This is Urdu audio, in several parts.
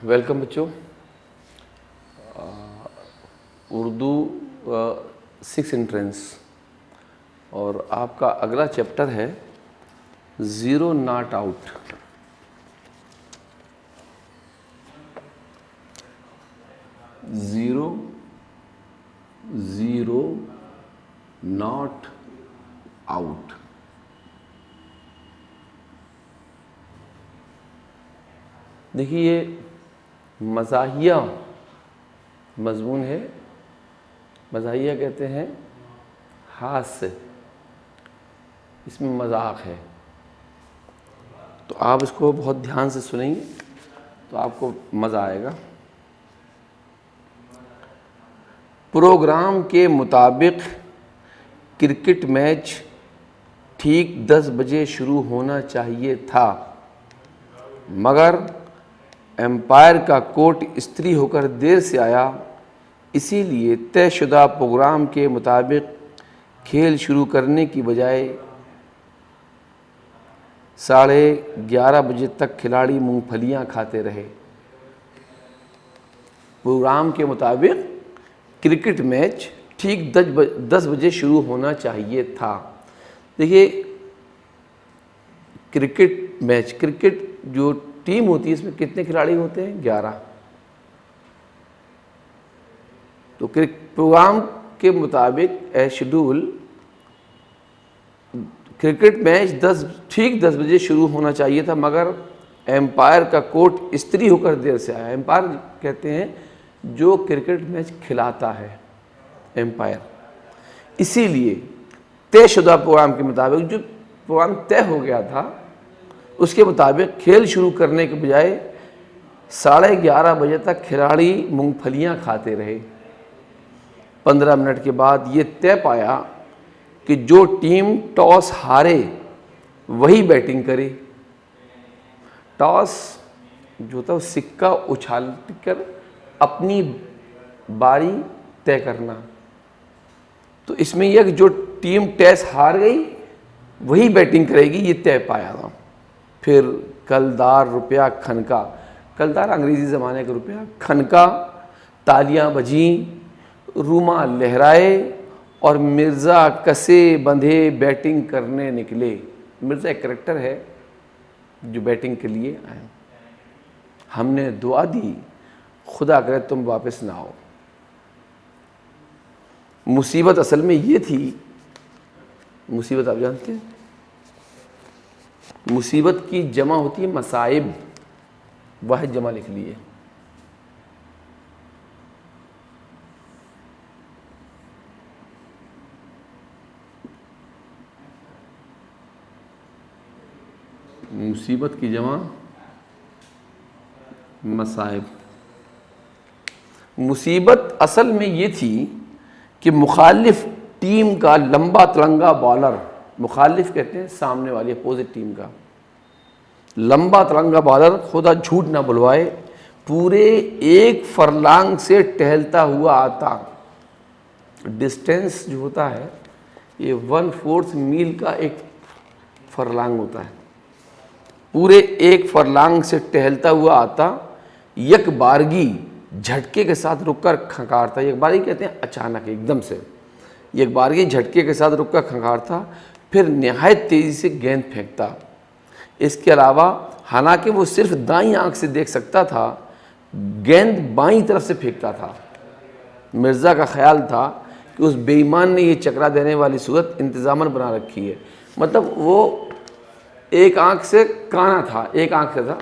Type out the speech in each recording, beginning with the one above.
ویلکم بچوں. اردو 6 انٹرنس اور آپ کا اگلا چیپٹر ہے zero not out. Zero not out. دیکھیے یہ مزاحیہ مضمون ہے. مزاحیہ کہتے ہیں ہاسیہ، اس میں مذاق ہے. تو آپ اس کو بہت دھیان سے سنیں گے تو آپ کو مزہ آئے گا. پروگرام کے مطابق کرکٹ میچ ٹھیک 10 بجے شروع ہونا چاہیے تھا، مگر امپائر کا کوٹ استری ہو کر دیر سے آیا، اسی لیے طے شدہ پروگرام کے مطابق کھیل شروع کرنے کی بجائے 11:30 بجے تک کھلاڑی مونگ پھلیاں کھاتے رہے. پروگرام کے مطابق کرکٹ میچ ٹھیک 10 بجے شروع ہونا چاہیے تھا. دیکھیے کرکٹ جو ٹیم ہوتی ہے اس میں کتنے کھلاڑی ہوتے ہیں؟ 11. تو پروگرام کے مطابق شیڈول کرکٹ میچ ٹھیک 10 بجے شروع ہونا چاہیے تھا، مگر امپائر کا کوٹ استری ہو کر دیر سے آیا. امپائر کہتے ہیں جو کرکٹ میچ کھلاتا ہے، امپائر. اسی لیے طے شدہ پروگرام کے مطابق، جو پروگرام طے ہو گیا تھا اس کے مطابق کھیل شروع کرنے کے بجائے 11:30 بجے تک کھلاڑی مونگ پھلیاں کھاتے رہے. 15 منٹ کے بعد یہ طے پایا کہ جو ٹیم ٹاس ہارے وہی بیٹنگ کرے. ٹاس جو ہوتا ہے وہ سکہ اچھال کر اپنی باری طے کرنا. تو اس میں یہ کہ جو ٹیم ٹاس ہار گئی وہی بیٹنگ کرے گی، یہ طے پایا تھا. پھر کلدار روپیہ کھنکا، کلدار انگریزی زمانے کا روپیہ، کھنکا، تالیاں بجیں، رومال لہرائے اور مرزا کسے بندھے بیٹنگ کرنے نکلے. مرزا ایک کریکٹر ہے جو بیٹنگ کے لیے آئے. ہم نے دعا دی خدا کرے تم واپس نہ آؤ. مصیبت اصل میں یہ تھی، مصیبت آپ جانتے ہیں مصیبت کی جمع ہوتی ہے مصائب، واحد جمع لکھ لیے. مصیبت کی جمع مصائب. مصیبت اصل میں یہ تھی کہ مخالف ٹیم کا لمبا ترنگا بالر، مخالف کہتے ہیں سامنے والی اپوزٹ ٹیم کا لمبا ترنگا بالر، خدا جھوٹ نہ بلوائے، پورے 1 فرلانگ سے ٹہلتا ہوا آتا. ڈسٹینس جو ہوتا ہے یہ 1/4 میل کا 1 فرلانگ ہوتا ہے. پورے 1 فرلانگ سے ٹہلتا ہوا آتا، یک بارگی جھٹکے کے ساتھ رک کر کھنکارتا. یک بارگی کہتے ہیں اچانک، ایک دم سے. یک بارگی جھٹکے کے ساتھ رک کر کھنکارتا، پھر نہایت تیزی سے گیند پھینکتا. اس کے علاوہ حالانکہ وہ صرف دائیں آنکھ سے دیکھ سکتا تھا، گیند بائیں طرف سے پھینکتا تھا. مرزا کا خیال تھا کہ اس بے ایمان نے یہ چکرا دینے والی صورت انتظاماً بنا رکھی ہے. مطلب وہ ایک آنکھ سے کانا تھا، ایک آنکھ سے تھا،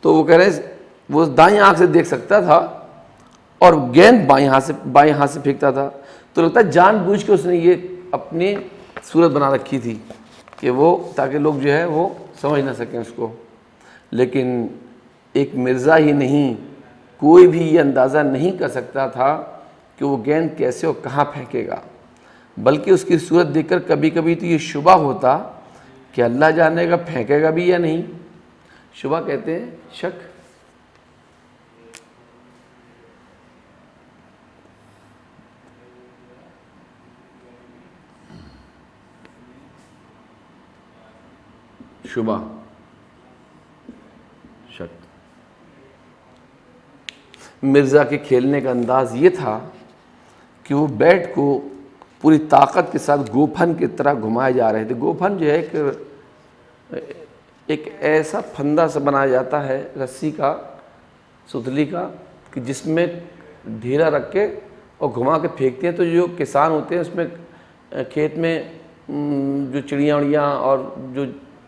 تو وہ کہہ رہے ہیں وہ دائیں آنکھ سے دیکھ سکتا تھا اور گیند بائیں ہاتھ سے پھینکتا تھا. تو لگتا ہے جان بوجھ کے اس نے یہ اپنی صورت بنا رکھی تھی کہ وہ تاکہ لوگ جو ہے وہ سمجھ نہ سکیں اس کو. لیکن ایک مرزا ہی نہیں، کوئی بھی یہ اندازہ نہیں کر سکتا تھا کہ وہ گیند کیسے اور کہاں پھینکے گا. بلکہ اس کی صورت دیکھ کر کبھی کبھی تو یہ شبہ ہوتا کہ اللہ جانے گا پھینکے گا بھی یا نہیں. شبہ کہتے ہیں شک. شبہ، شک. مرزا کے کھیلنے کا انداز یہ تھا کہ وہ بیٹ کو پوری طاقت کے ساتھ گوپھن کی طرح گھمائے جا رہے تھے. گوپھن جو ہے ایک ایسا پھندا سے بنایا جاتا ہے رسی کا, ستلی کا, کہ جس میں ڈھیلا رکھ کے اور گھما کے پھینکتے ہیں. تو جو کسان ہوتے ہیں اس میں کھیت میں جو چڑیاں اڑیاں اور جو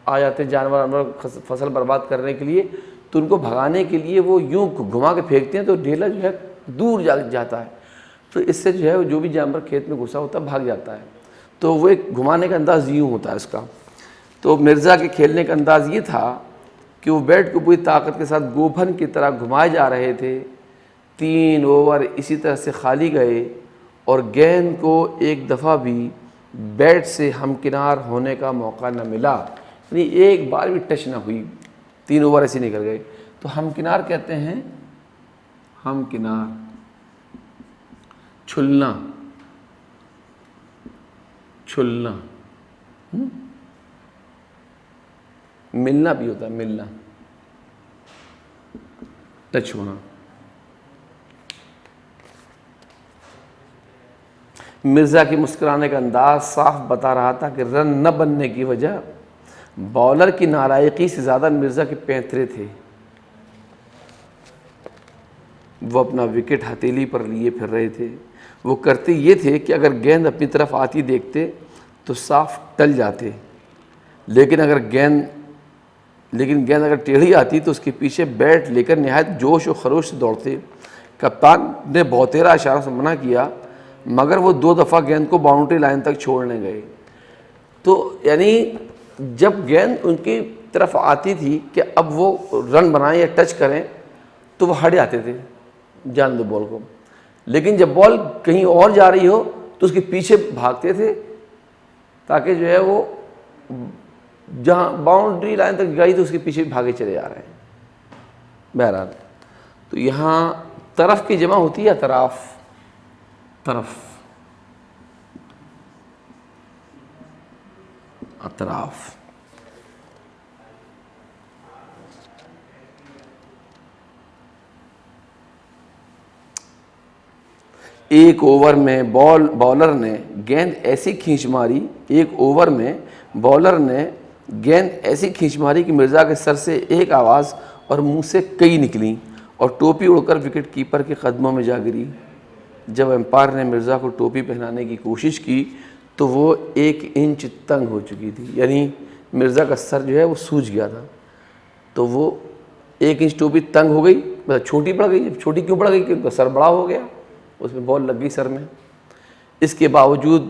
آ جاتے ہیں جانور فصل برباد کرنے کے لیے, تو ان کو بھگانے کے لیے وہ یوں گھما کے پھینکتے ہیں تو ڈھیلا جو ہے دور جاتا ہے. تو اس سے جو ہے جو بھی جانور کھیت میں گھسا ہوتا ہے بھاگ جاتا ہے. تو وہ ایک گھمانے کا انداز یوں ہوتا ہے اس کا. تو مرزا کے کھیلنے کا انداز یہ تھا کہ وہ بیٹ کو پوری طاقت کے ساتھ گوپھن کی طرح گھمائے جا رہے تھے. 3 اوور اسی طرح سے خالی گئے اور گیند کو ایک دفعہ بھی بیٹ سے ہمکنار ہونے کا موقع نہ ملا, یعنی ایک بار بھی ٹچ نہ ہوئی. 3 اوور ایسے نکل گئے. تو ہمکنار کہتے ہیں, ہمکنار چھلنا, چھلنا ملنا بھی ہوتا ہے, ملنا, ٹچ ہونا. مرزا کی مسکرانے کا انداز صاف بتا رہا تھا کہ رن نہ بننے کی وجہ بالر کی نالائقی سے زیادہ مرزا کے پینترے تھے. وہ اپنا وکٹ ہتھیلی پر لیے پھر رہے تھے. وہ کرتے یہ تھے کہ اگر گیند اپنی طرف آتی دیکھتے تو صاف ٹل جاتے, لیکن گیند اگر ٹیڑھی آتی تو اس کے پیچھے بیٹ لے کر نہایت جوش و خروش سے دوڑتے. کپتان نے بہتیرا اشاروں سے منع کیا مگر وہ 2 دفعہ گیند کو باؤنڈری لائن تک چھوڑنے گئے. تو یعنی جب گیند ان کی طرف آتی تھی کہ اب وہ رن بنائیں یا ٹچ کریں تو وہ ہٹ جاتے تھے, جان دو بال کو. لیکن جب بال کہیں اور جا رہی ہو تو اس کے پیچھے بھاگتے تھے تاکہ جو ہے وہ جہاں باؤنڈری لائن تک گئی تو اس کے پیچھے بھاگے چلے جا رہے ہیں. بہرحال تو یہاں طرف کی جمع ہوتی ہے اطراف, طرف, اطراف. ایک اوور میں بالر نے گیند ایسی کھینچ ماری, ایک اوور میں بالر نے گیند ایسی کھینچ ماری کہ مرزا کے سر سے ایک آواز اور منہ سے کئی نکلیں اور ٹوپی اڑ کر وکٹ کیپر کے قدموں میں جا گری. جب امپائر نے مرزا کو ٹوپی پہنانے کی کوشش کی تو وہ 1 انچ تنگ ہو چکی تھی, یعنی مرزا کا سر جو ہے وہ سوج گیا تھا. تو وہ 1 انچ ٹوپی تنگ ہو گئی, چھوٹی پڑ گئی. چھوٹی کیوں پڑ گئی؟ کہ ان کا سر بڑا ہو گیا, اس میں بال لگ گئی سر میں. اس کے باوجود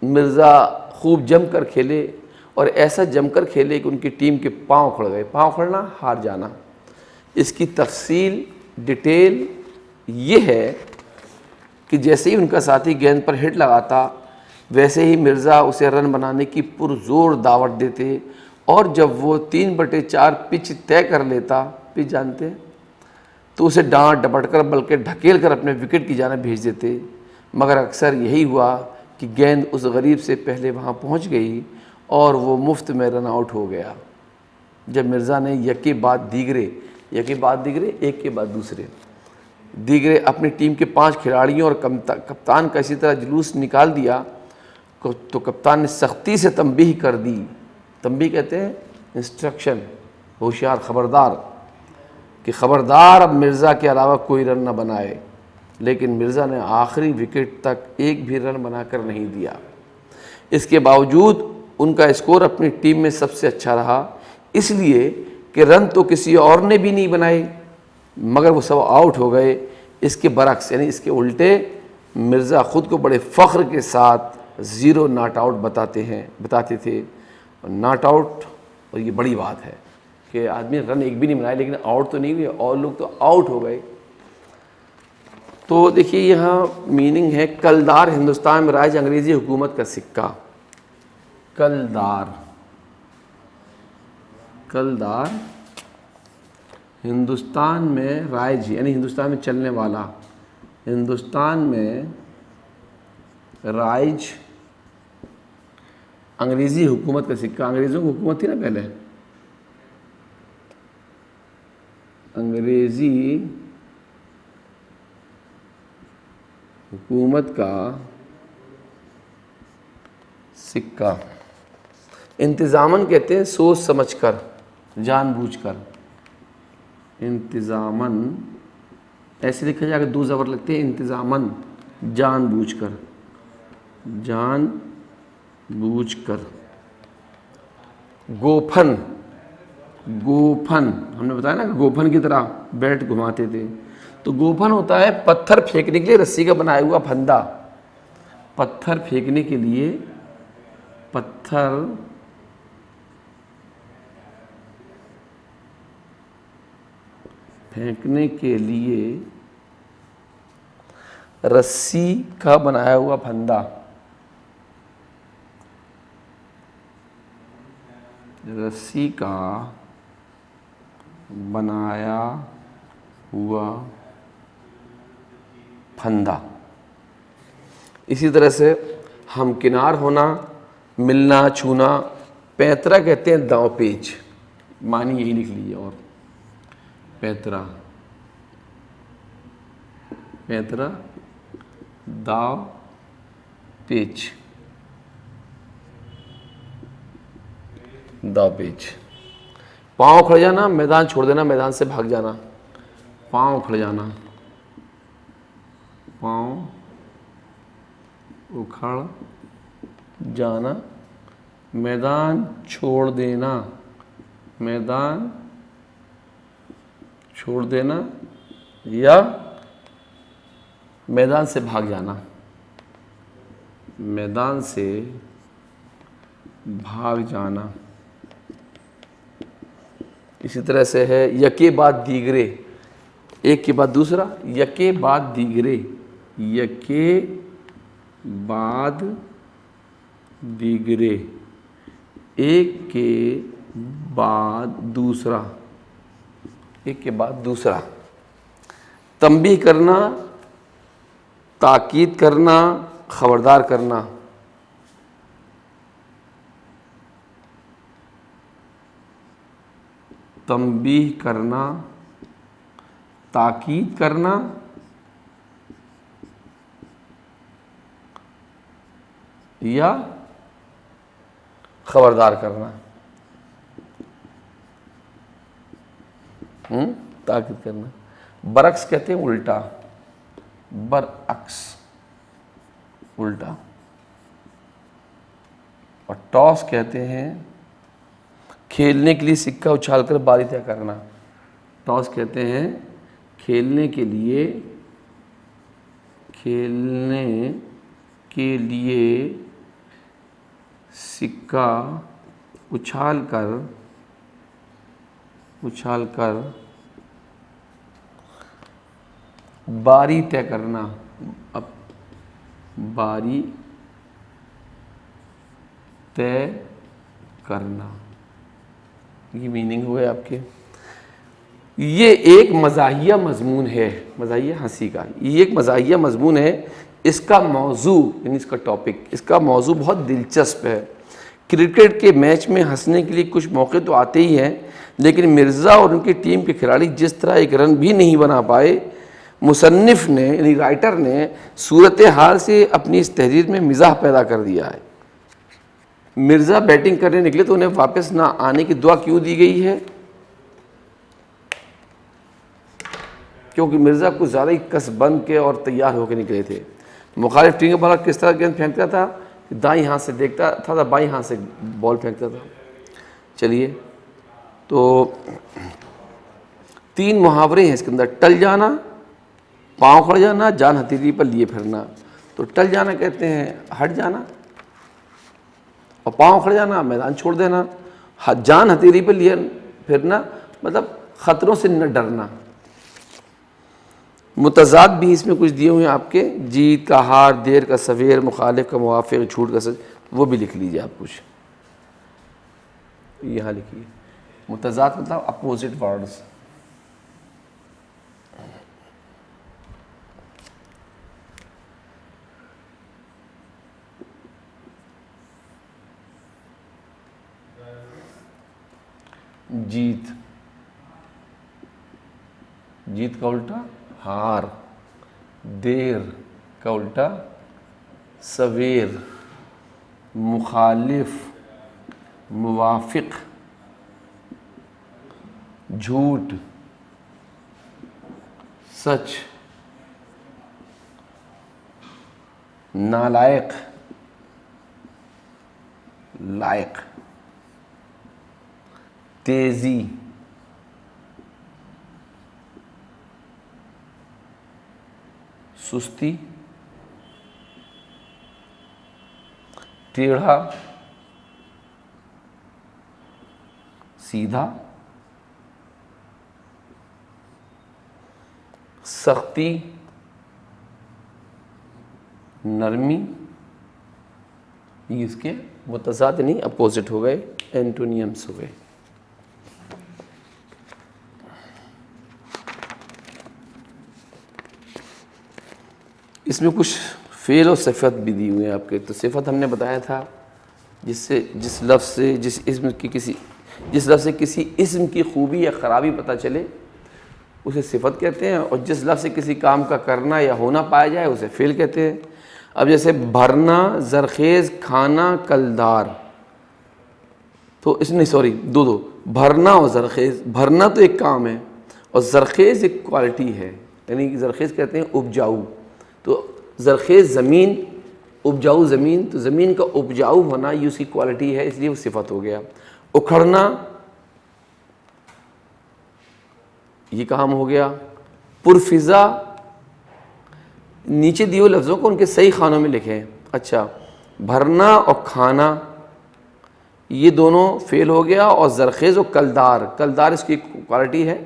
مرزا خوب جم کر کھیلے اور ایسا جم کر کھیلے کہ ان کی ٹیم کے پاؤں کھڑ گئے. پاؤں کھڑنا, ہار جانا. اس کی تفصیل ڈیٹیل یہ ہے کہ جیسے ہی ان کا ساتھی گیند پر ہٹ لگاتا ویسے ہی مرزا اسے رن بنانے کی پرزور دعوت دیتے, اور جب وہ 3/4 پچ طے کر لیتا, پچ جانتے ہیں, تو اسے ڈانٹ ڈپٹ کر بلکہ ڈھکیل کر اپنے وکٹ کی جانب بھیج دیتے. مگر اکثر یہی ہوا کہ گیند اس غریب سے پہلے وہاں پہنچ گئی اور وہ مفت میں رن آؤٹ ہو گیا. جب مرزا نے یکے بعد دیگرے, ایک کے بعد دیگرے اپنی ٹیم کے 5 کھلاڑیوں اور کپتان کا اسی طرح جلوس نکال دیا تو کپتان نے سختی سے تنبیہ کر دی. تنبیہ کہتے ہیں انسٹرکشن, ہوشیار, خبردار, کہ خبردار اب مرزا کے علاوہ کوئی رن نہ بنائے. لیکن مرزا نے آخری وکٹ تک ایک بھی رن بنا کر نہیں دیا. اس کے باوجود ان کا اسکور اپنی ٹیم میں سب سے اچھا رہا, اس لیے کہ رن تو کسی اور نے بھی نہیں بنائے مگر وہ سب آؤٹ ہو گئے. اس کے برعکس, یعنی اس کے الٹے, مرزا خود کو بڑے فخر کے ساتھ 0 ناٹ آؤٹ بتاتے تھے. ناٹ آؤٹ, اور یہ بڑی بات ہے کہ آدمی رن ایک بھی نہیں بنائے لیکن آؤٹ تو نہیں ہوئے, اور لوگ تو آؤٹ ہو گئے. تو دیکھیے یہاں میننگ ہے کلدار ہندوستان میں رائج انگریزی حکومت کا سکہ. کلدار ہندوستان میں رائج یعنی ہندوستان میں چلنے والا, ہندوستان میں رائج انگریزی حکومت کا سکہ. انگریزوں کی حکومت تھی نا پہلے, انگریزی حکومت کا سکہ. انتظاماً کہتے ہیں سوچ سمجھ کر، جان بوجھ کر. انتظاماً ایسے لکھا جائے کہ 2 زبر لگتے ہیں. انتظاماً جان بوجھ کر، جان بوجھ کر. گوپھن، گوپھن ہم نے بتایا نا کہ گوپھن کی طرح بیلٹ گھماتے تھے. تو گوپھن ہوتا ہے پتھر پھینکنے کے لیے رسی کا بنایا ہوا پھندا. پتھر پھینکنے کے لیے، پتھر پھینکنے کے لیے رسی کا بنایا ہوا پھندا. رسی کا بنایا ہوا پھندا. اسی طرح سے ہمکنار ہونا، ملنا، چھونا. پیترا کہتے ہیں داؤ پیچ. معنی یہی لکھ لیجیے. اور پیترا، پیترا داؤ پیچ، داؤ پیچ. پاؤں اکھڑ جانا، میدان چھوڑ دینا، میدان سے بھاگ جانا. پاؤں اکھڑ جانا، پاؤں اکھڑ جانا. میدان چھوڑ دینا، میدان چھوڑ دینا یا میدان سے بھاگ جانا. میدان سے بھاگ جانا. اسی طرح سے ہے یکے بعد دیگرے. ایک کے بعد دوسرا، یکے بعد دیگرے. یکے بعد دیگرے، ایک کے بعد دوسرا، ایک کے بعد دوسرا. تنبیہ کرنا، تاکید کرنا، خبردار کرنا. تنبیہ کرنا، تاکید کرنا، یا خبردار کرنا. تاکید کرنا. برعکس کہتے ہیں الٹا. برعکس، الٹا. اور ٹاس کہتے ہیں کھیلنے کے لیے سکہ اچھال کر باری طے کرنا. ٹاس کہتے ہیں کھیلنے کے لیے، کھیلنے کے لیے سکہ اچھال کر باری طے کرنا. اب باری طے کرنا، یہ میننگ ہوئے آپ کے. یہ ایک مزاحیہ مضمون ہے. مزاحیہ ہنسی کا، یہ ایک مزاحیہ مضمون ہے. اس کا موضوع یعنی اس کا ٹاپک، اس کا موضوع بہت دلچسپ ہے. کرکٹ کے میچ میں ہنسنے کے لیے کچھ موقع تو آتے ہی ہیں، لیکن مرزا اور ان کی ٹیم کے کھلاڑی جس طرح ایک رن بھی نہیں بنا پائے، مصنف نے یعنی رائٹر نے صورتحال سے اپنی اس تحریر میں مزاح پیدا کر دیا ہے. مرزا بیٹنگ کرنے نکلے تو انہیں واپس نہ آنے کی دعا کیوں دی گئی ہے؟ کیونکہ مرزا کچھ زیادہ ہی کس بند کے اور تیار ہو کے نکلے تھے. مخالف ٹیم کا بالا کس طرح گیند پھینکتا تھا؟ دائیں ہاتھ سے دیکھتا تھا، بائیں ہاتھ سے بال پھینکتا تھا. چلیے، تو 3 محاورے ہیں اس کے اندر. ٹل جانا، پاؤں کھڑ جانا، جان ہتھیلی پر لیے پھرنا. تو ٹل جانا کہتے ہیں ہٹ جانا، اور پاؤں کھڑ جانا میدان چھوڑ دینا. جان ہتھیلی پر لیے پھرنا مطلب خطروں سے نہ ڈرنا. متضاد بھی اس میں کچھ دیے ہوئے ہیں آپ کے. جیت کا ہار، دیر کا سویر، مخالف کا موافق، جھوٹ کا سچ. وہ بھی لکھ لیجیے آپ کچھ یہاں لکھیے. متضاد مطلب اپوزٹ ورڈز. جیت، جیت کا الٹا ہار. دیر، کا الٹا سویر، مخالف، موافق، جھوٹ، سچ، نالائق، لائق، تیزی، سستی، ٹیڑھا، سیدھا، سختی، نرمی، یہ اس کے متضاد نہیں اپوزٹ ہو گئے، اینٹونیمس ہو گئے. اس میں کچھ فعل و صفت بھی دی ہوئے ہیں آپ کے. تو صفت ہم نے بتایا تھا جس لفظ سے کسی اسم کی خوبی یا خرابی پتہ چلے اسے صفت کہتے ہیں، اور جس لفظ سے کسی کام کا کرنا یا ہونا پایا جائے اسے فعل کہتے ہیں. اب جیسے بھرنا، زرخیز، کھانا، کلدار، تو اس نے دو بھرنا اور زرخیز. بھرنا تو ایک کام ہے اور زرخیز ایک کوالٹی ہے، یعنی زرخیز کہتے ہیں اپجاؤ. تو زرخیز زمین، اپجاؤ زمین، تو زمین کا اپجاؤ ہونا یہ اس کی کوالٹی ہے، اس لیے وہ صفت ہو گیا. اکھڑنا یہ کام ہو گیا. پرفضا، نیچے دیے ہوئے لفظوں کو ان کے صحیح خانوں میں لکھیں. اچھا، بھرنا اور کھانا یہ دونوں فعل ہو گیا، اور زرخیز و کلدار، کلدار اس کی کوالٹی ہے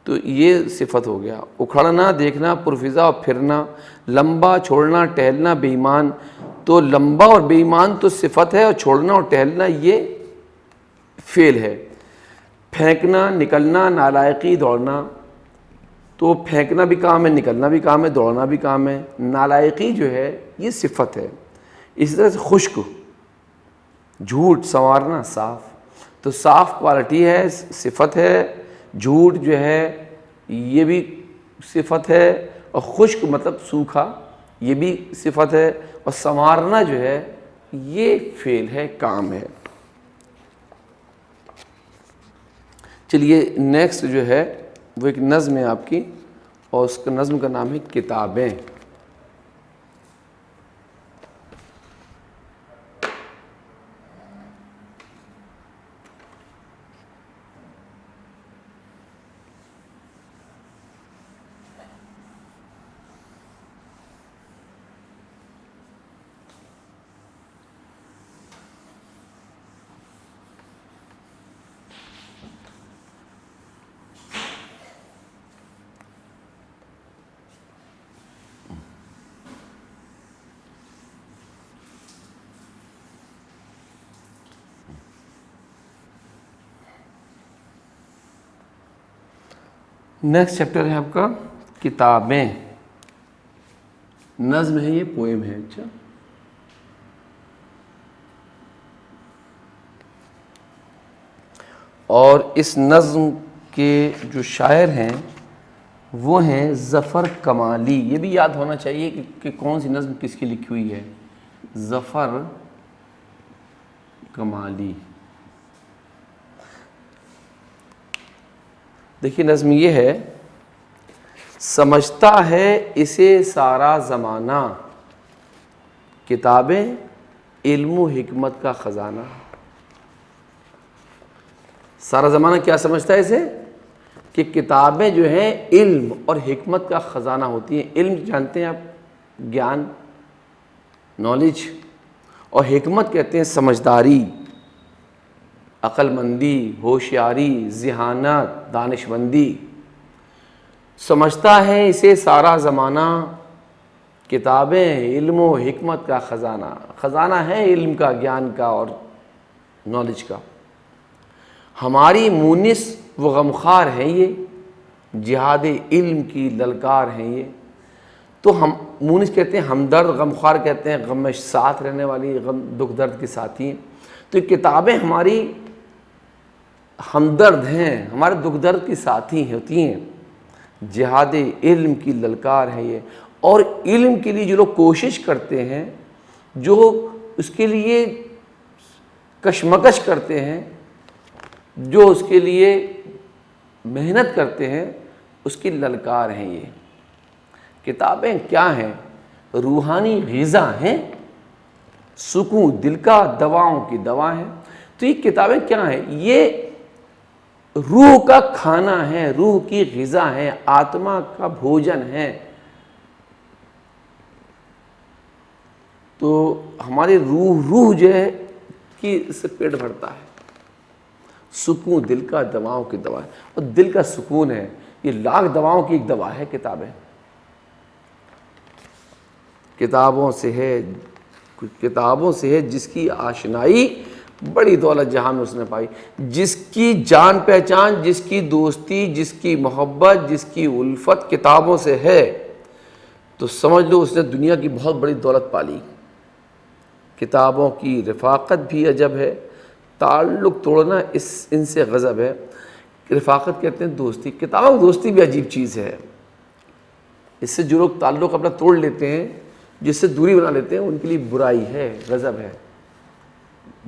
تو یہ صفت ہو گیا. اکھڑنا، دیکھنا، پرفضا اور پھرنا. لمبا، چھوڑنا، ٹہلنا، بے ایمان، تو لمبا اور بے ایمان تو صفت ہے، اور چھوڑنا اور ٹہلنا یہ فعل ہے. پھینکنا، نکلنا، نالائقی، دوڑنا، تو پھینکنا بھی کام ہے، نکلنا بھی کام ہے، دوڑنا بھی کام ہے. نالائقی جو ہے یہ صفت ہے. اسی طرح سے خشک، جھوٹ، سنوارنا، صاف، تو صاف کوالٹی ہے، صفت ہے. جھوٹ جو ہے یہ بھی صفت ہے، اور خشک مطلب سوکھا یہ بھی صفت ہے، اور سنوارنا جو ہے یہ فعل ہے، کام ہے. چلیے نیکسٹ جو ہے وہ ایک نظم ہے آپ کی، اور اس کا نظم کا نام ہے کتابیں. نیکسٹ چیپٹر ہے آپ کا کتابیں. نظم ہے، یہ پوئم ہے. اچھا، اور اس نظم کے جو شاعر ہیں وہ ہیں ظفر کمالی. یہ بھی یاد ہونا چاہیے کہ کون سی نظم کس کی لکھی ہوئی ہے. ظفر کمالی. دیکھیے نظم یہ ہے: سمجھتا ہے اسے سارا زمانہ، کتابیں علم و حکمت کا خزانہ. سارا زمانہ کیا سمجھتا ہے اسے؟ کہ کتابیں جو ہیں علم اور حکمت کا خزانہ ہوتی ہیں. علم جانتے ہیں آپ، گیان، نالج، اور حکمت کہتے ہیں سمجھداری، عقل مندی، ہوشیاری، ذہانت، دانش مندی. سمجھتا ہے اسے سارا زمانہ، کتابیں علم و حکمت کا خزانہ. خزانہ ہے علم کا، گیان کا اور نالج کا. ہماری مونس و غمخوار ہیں یہ، جہاد علم کی للکار ہیں یہ. تو ہم مونس کہتے ہیں ہمدرد، غمخوار کہتے ہیں غم میں ساتھ رہنے والی، غم دکھ درد کے ساتھی ہیں. تو یہ کتابیں ہماری ہمدرد ہیں، ہمارے دکھ درد کی ساتھی ہوتی ہیں. جہاد علم کی للکار ہے یہ. اور علم کے لیے جو لوگ کوشش کرتے ہیں، جو اس کے لیے کشمکش کرتے ہیں، جو اس کے لیے محنت کرتے ہیں، اس کی للکار ہیں یہ کتابیں۔ کیا ہیں؟ روحانی غذا ہیں، سکون دل کا، دواؤں کی دوا ہے۔ تو یہ کتابیں کیا ہیں؟ یہ روح کا کھانا ہے، روح کی غذا ہے، آتما کا بھوجن ہے۔ تو ہماری روح جو ہے کہ اس سے پیٹ بھرتا ہے۔ سکون دل کا، دواؤں کی دوا ہے، اور دل کا سکون ہے، یہ لاکھ دواؤں کی ایک دوا ہے کتابیں۔ کتابوں سے ہے جس کی آشنائی بڑی دولت جہاں میں اس نے پائی، جس کی جان پہچان، جس کی دوستی، جس کی محبت، جس کی الفت کتابوں سے ہے، تو سمجھ لو اس نے دنیا کی بہت بڑی دولت پالی۔ کتابوں کی رفاقت بھی عجب ہے، تعلق توڑنا ان سے غضب ہے۔ رفاقت کہتے ہیں دوستی، کتابوں کی دوستی بھی عجیب چیز ہے۔ اس سے جو لوگ تعلق اپنا توڑ لیتے ہیں، جس سے دوری بنا لیتے ہیں، ان کے لیے برائی ہے، غضب ہے،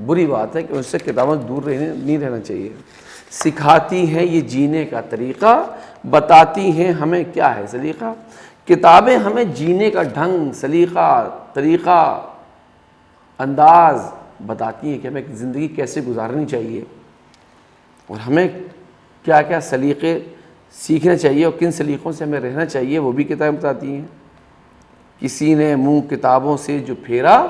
بری بات ہے کہ اس سے کتابوں سے دور نہیں رہنا چاہیے۔ سکھاتی ہیں یہ جینے کا طریقہ، بتاتی ہیں ہمیں کیا ہے سلیقہ۔ کتابیں ہمیں جینے کا ڈھنگ، سلیقہ، طریقہ، انداز بتاتی ہیں کہ ہمیں زندگی کیسے گزارنی چاہیے، اور ہمیں کیا کیا سلیقے سیکھنا چاہیے، اور کن سلیقوں سے ہمیں رہنا چاہیے، وہ بھی کتابیں بتاتی ہیں۔ کسی نے منہ کتابوں سے جو پھیرا،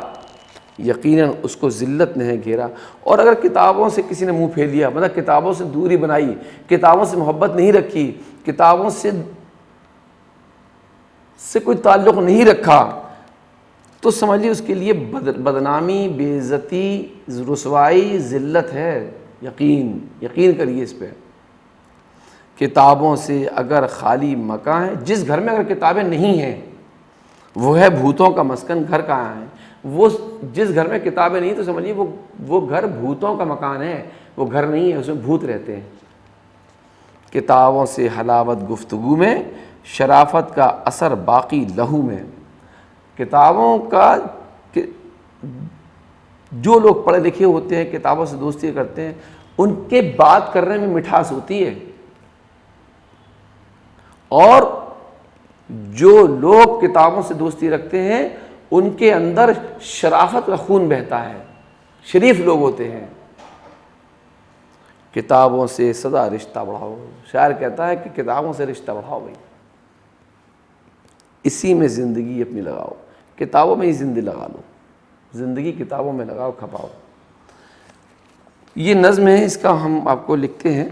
یقیناً اس کو ذلت نے گھیرا۔ اور اگر کتابوں سے کسی نے منہ پھیر لیا، مطلب کتابوں سے دوری بنائی، کتابوں سے محبت نہیں رکھی، کتابوں سے کوئی تعلق نہیں رکھا، تو سمجھیے اس کے لیے بدنامی، بے عزتی، رسوائی، ذلت ہے۔ یقین کریے اس پہ۔ کتابوں سے اگر خالی مکان ہے، جس گھر میں اگر کتابیں نہیں ہیں وہ ہے بھوتوں کا مسکن۔ گھر کہاں ہے؟ وہ جس گھر میں کتابیں نہیں تو سمجھیے وہ گھر بھوتوں کا مکان ہے، وہ گھر نہیں ہے، اس میں بھوت رہتے ہیں۔ کتابوں سے حلاوت گفتگو میں، شرافت کا اثر باقی لہو میں۔ کتابوں کا جو لوگ پڑھے لکھے ہوتے ہیں، کتابوں سے دوستی کرتے ہیں، ان کے بات کرنے میں مٹھاس ہوتی ہے، اور جو لوگ کتابوں سے دوستی رکھتے ہیں ان کے اندر شرافت کا خون بہتا ہے، شریف لوگ ہوتے ہیں۔ کتابوں سے سدا رشتہ بڑھاؤ، شاعر کہتا ہے کہ کتابوں سے رشتہ بڑھاؤ بھائی، اسی میں زندگی اپنی لگاؤ، کتابوں میں ہی زندگی لگا لو، زندگی کتابوں میں لگاؤ، کھپاؤ۔ یہ نظم ہے، اس کا ہم آپ کو لکھتے ہیں۔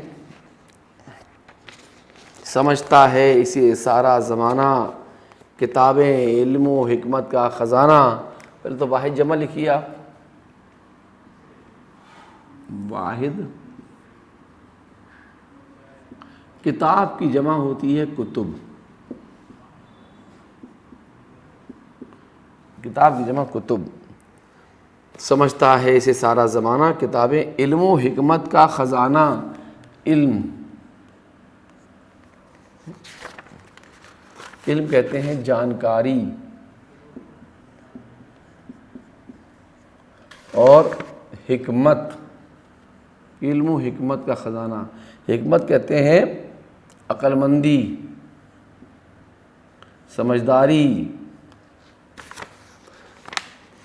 سمجھتا ہے اسے سارا زمانہ، کتابیں علم و حکمت کا خزانہ۔ پہلے تو واحد جمع لکھیے آپ، واحد کتاب کی جمع ہوتی ہے کتب، کتاب کی جمع کتب۔ سمجھتا ہے اسے سارا زمانہ، کتابیں علم و حکمت کا خزانہ۔ علم کہتے ہیں جانکاری، اور حکمت، علم و حکمت کا خزانہ۔ حکمت کہتے ہیں عقل مندی، سمجھداری۔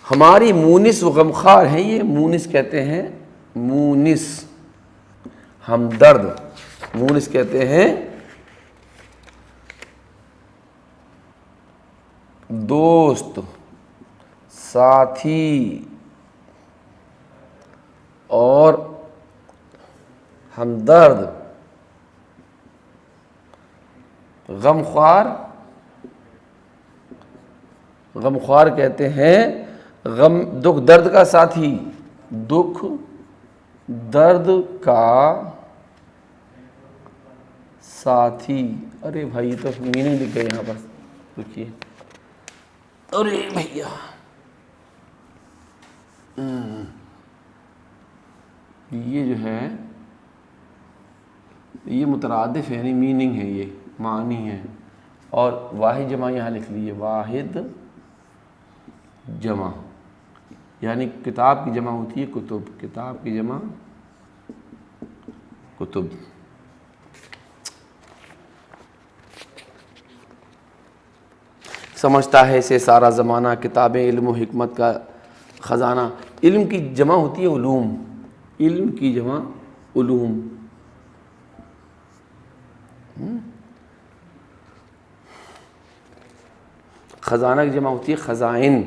ہماری مونس و غمخوار ہیں یہ، مونس کہتے ہیں، مونس ہمدرد، مونس کہتے ہیں دوست، ساتھی، اور ہمدرد۔ غمخوار، غمخوار کہتے ہیں غم، دکھ درد کا ساتھی، دکھ درد کا ساتھی۔ ارے بھائی یہ تو میننگ لکھ گئے یہاں پر، دیکھیے، ارے بھیا یہ جو ہے یہ مترادف ہے، یعنی میننگ ہے، یہ معنی ہے۔ اور واحد جمع یہاں لکھ لیجیے، واحد جمع، یعنی کتاب کی جمع ہوتی ہے کتب، کتاب کی جمع کتب۔ سمجھتا ہے اسے سارا زمانہ، کتابیں علم و حکمت کا خزانہ۔ علم کی جمع ہوتی ہے علوم، علم کی جمع علوم۔ خزانہ کی جمع ہوتی ہے خزائن،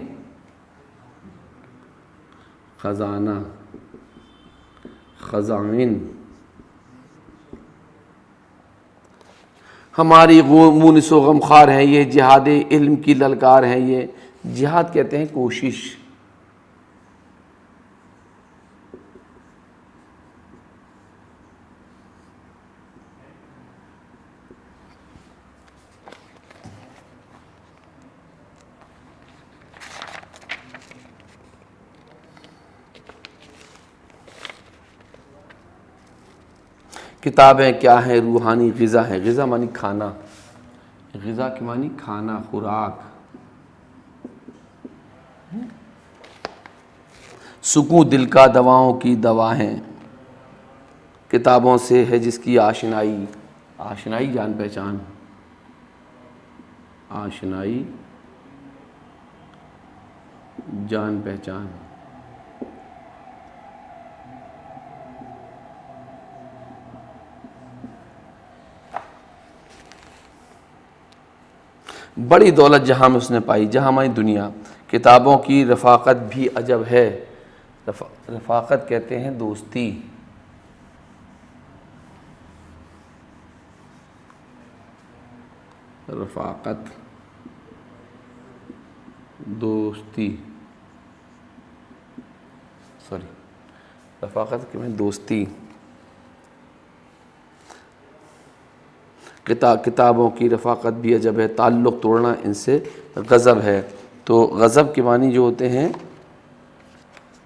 خزانہ، خزائن۔ ہماری مونس و غمخوار ہیں یہ، جہاد علم کی للکار ہیں یہ۔ جہاد کہتے ہیں کوشش، کتابیں کیا ہیں روحانی غذا ہیں، غذا معنی کھانا، غذا کی معنی کھانا، خوراک۔ سکون دل کا دواؤں کی دوا ہیں، کتابوں سے ہے جس کی آشنائی، آشنائی جان پہچان، آشنائی جان پہچان۔ بڑی دولت جہاں میں اس نے پائی، جہاں ہماری دنیا، کتابوں کی رفاقت بھی عجب ہے۔ رفاقت کہتے ہیں دوستی، رفاقت دوستی، رفاقت کے میں دوستی۔ کتابوں کی رفاقت بھی عجب ہے، تعلق توڑنا ان سے غضب ہے۔ تو غضب کے معنی جو ہوتے ہیں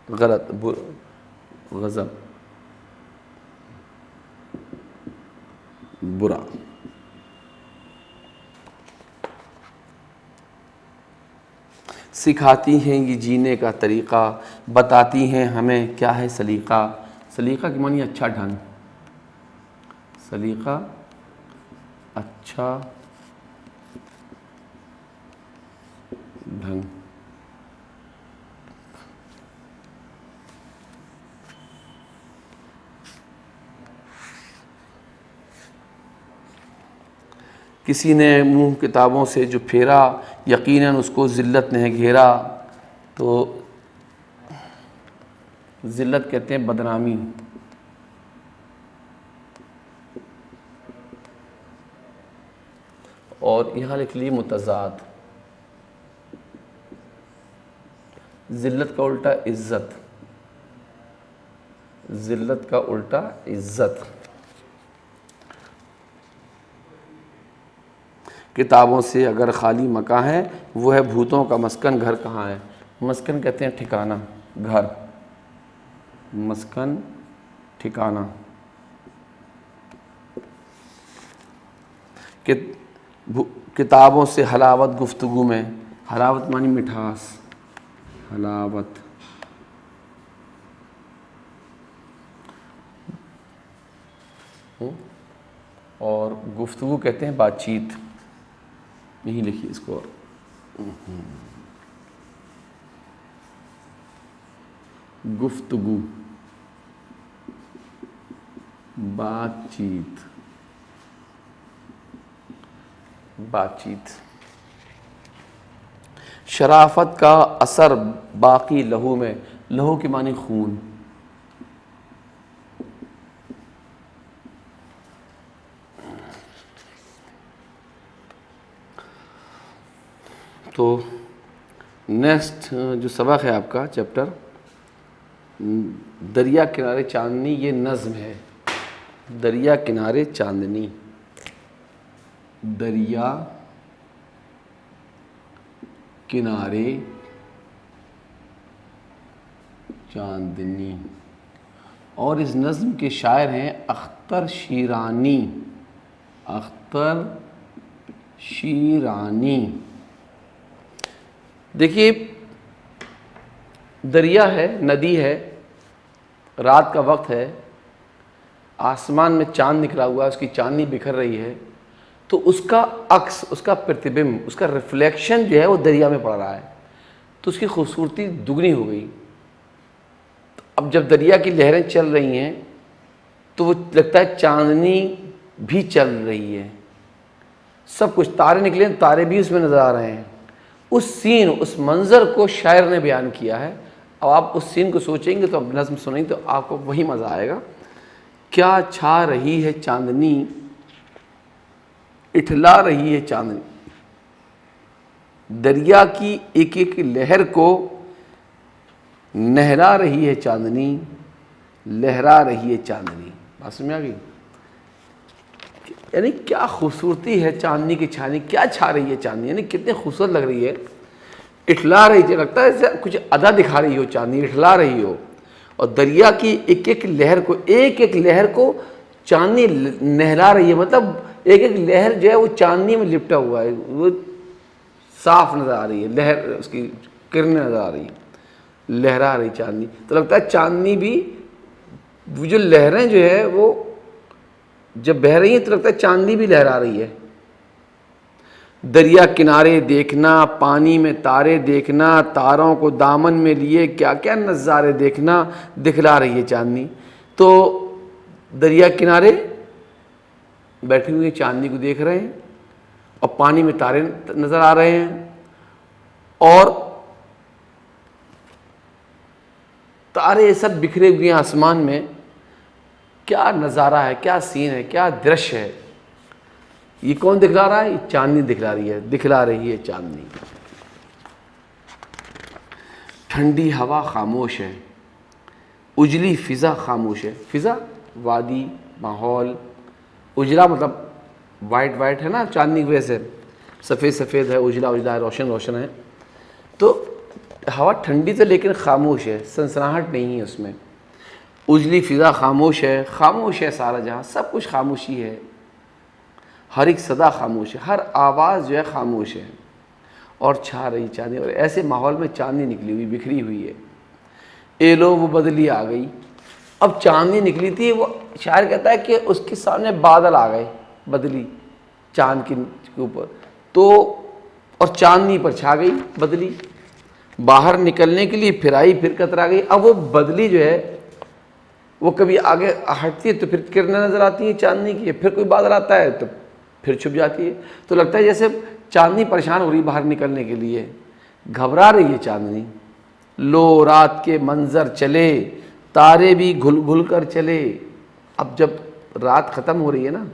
غلط، غضب برا۔ سکھاتی ہیں یہ جینے کا طریقہ، بتاتی ہیں ہمیں کیا ہے سلیقہ۔ سلیقہ کے معنی اچھا ڈھنگ، سلیقہ اچھا ڈھنگ۔ کسی نے منہ کتابوں سے جو پھیرا، یقیناً اس کو ذلت نے گھیرا۔ تو ذلت کہتے ہیں بدنامی، اور یہاں لکھ لیجیے متضاد۔ ذلت کا الٹا عزت، ذلت کا الٹا عزت۔ کتابوں سے اگر خالی مکاں ہے، وہ ہے بھوتوں کا مسکن، گھر کہاں ہے؟ مسکن کہتے ہیں ٹھکانہ، گھر، مسکن ٹھکانہ۔ کتابوں سے حلاوت گفتگو میں، حلاوت معنی مٹھاس، حلاوت۔ اور گفتگو کہتے ہیں بات چیت، یہی لکھیے اس کو، گفتگو، بات چیت، بات چیت۔ شرافت کا اثر باقی لہو میں، لہو کے معنی خون۔ تو نیکسٹ جو سبق ہے آپ کا چیپٹر دریا کنارے چاندنی، یہ نظم ہے۔ دریا کنارے چاندنی، دریا کنارے چاندنی، اور اس نظم کے شاعر ہیں اختر شیرانی، اختر شیرانی. دیکھیے دریا ہے، ندی ہے، رات کا وقت ہے، آسمان میں چاند نکلا ہوا ہے، اس کی چاندنی بکھر رہی ہے، تو اس کا عکس، اس کا پرتبمب، اس کا ریفلیکشن جو ہے وہ دریا میں پڑ رہا ہے، تو اس کی خوبصورتی دگنی ہو گئی. اب جب دریا کی لہریں چل رہی ہیں تو وہ لگتا ہے چاندنی بھی چل رہی ہے، سب کچھ، تارے نکلے، تارے بھی اس میں نظر آ رہے ہیں. اس سین، اس منظر کو شاعر نے بیان کیا ہے. اب آپ اس سین کو سوچیں گے تو اب نظم سنیں تو آپ کو وہی مزہ آئے گا. کیا چھا رہی ہے چاندنی، اٹھلا رہی ہے چاندنی، دریا کی ایک ایک لہر کو نہرا رہی ہے چاندنی، لہرا رہی ہے چاندنی. بات سمجھ میں آ گئی؟ یعنی کیا خوبصورتی ہے چاندنی کی چھانی، کیا چھا رہی ہے چاندنی، یعنی کتنے خوبصورت لگ رہی ہے. اٹھلا رہی ہے، لگتا ہے جیسے کچھ ادا دکھا رہی ہو، چاندنی اٹھلا رہی ہو، اور دریا کی ایک ایک لہر کو، ایک ایک لہر کو چاندنی نہلا رہی ہے. مطلب ایک ایک لہر جو ہے وہ چاندنی میں لپٹا ہوا ہے، وہ صاف نظر آ رہی ہے، لہر اس کی کرنیں نظر آ رہی ہیں، لہرا رہی چاندنی. تو لگتا ہے چاندنی بھی، وہ جو لہریں جو ہے وہ جب بہہ رہی ہیں تو لگتا ہے چاندنی بھی لہرا رہی ہے. دریا کنارے دیکھنا، پانی میں تارے دیکھنا، تاروں کو دامن میں لیے کیا کیا نظارے دیکھنا، دکھلا رہی ہے چاندنی. تو دریا کنارے بیٹھے ہوئے چاندنی کو دیکھ رہے ہیں، اور پانی میں تارے نظر آ رہے ہیں، اور تارے سب بکھرے ہوئے ہیں آسمان میں. کیا نظارہ ہے، کیا سین ہے، کیا درش ہے. یہ کون دکھلا رہا ہے؟ یہ چاندنی دکھلا رہی ہے، دکھلا رہی ہے چاندنی. ٹھنڈی ہوا خاموش ہے، اجلی فضا خاموش ہے. فضا وادی، ماحول. اجلا مطلب وائٹ وائٹ ہے نا چاندنی کی وجہ سے، سفید سفید ہے، اجلا اجلا ہے، روشن روشن ہے. تو ہوا ٹھنڈی تو لیکن خاموش ہے، سنسناہٹ نہیں ہے اس میں. اجلی فضا خاموش ہے، خاموش ہے سارا جہاں، سب کچھ خاموشی ہے. ہر ایک صدا خاموش ہے، ہر آواز جو ہے خاموش ہے. اور چھا رہی چاندنی، اور ایسے ماحول میں چاندنی نکلی ہوئی، بکھری ہوئی ہے. اے لو وہ بدلی آ گئی. اب چاندنی نکلی تھی، وہ شاعر کہتا ہے کہ اس کے سامنے بادل آ گئے، بدلی چاند کے اوپر، تو اور چاندنی پر چھا گئی بدلی. باہر نکلنے کے لیے پھر آئی، پھر کترا گئی. اب وہ بدلی جو ہے وہ کبھی آگے ہٹتی ہے تو پھر کرنیں نظر آتی ہیں چاندنی کی، پھر کوئی بادل آتا ہے تو پھر چھپ جاتی ہے. تو لگتا ہے جیسے چاندنی پریشان ہو رہی ہے باہر نکلنے کے لیے، گھبرا رہی ہے چاندنی. لو رات کے منظر چلے، تارے بھی گھل گھل کر چلے. اب جب رات ختم ہو رہی ہے نا،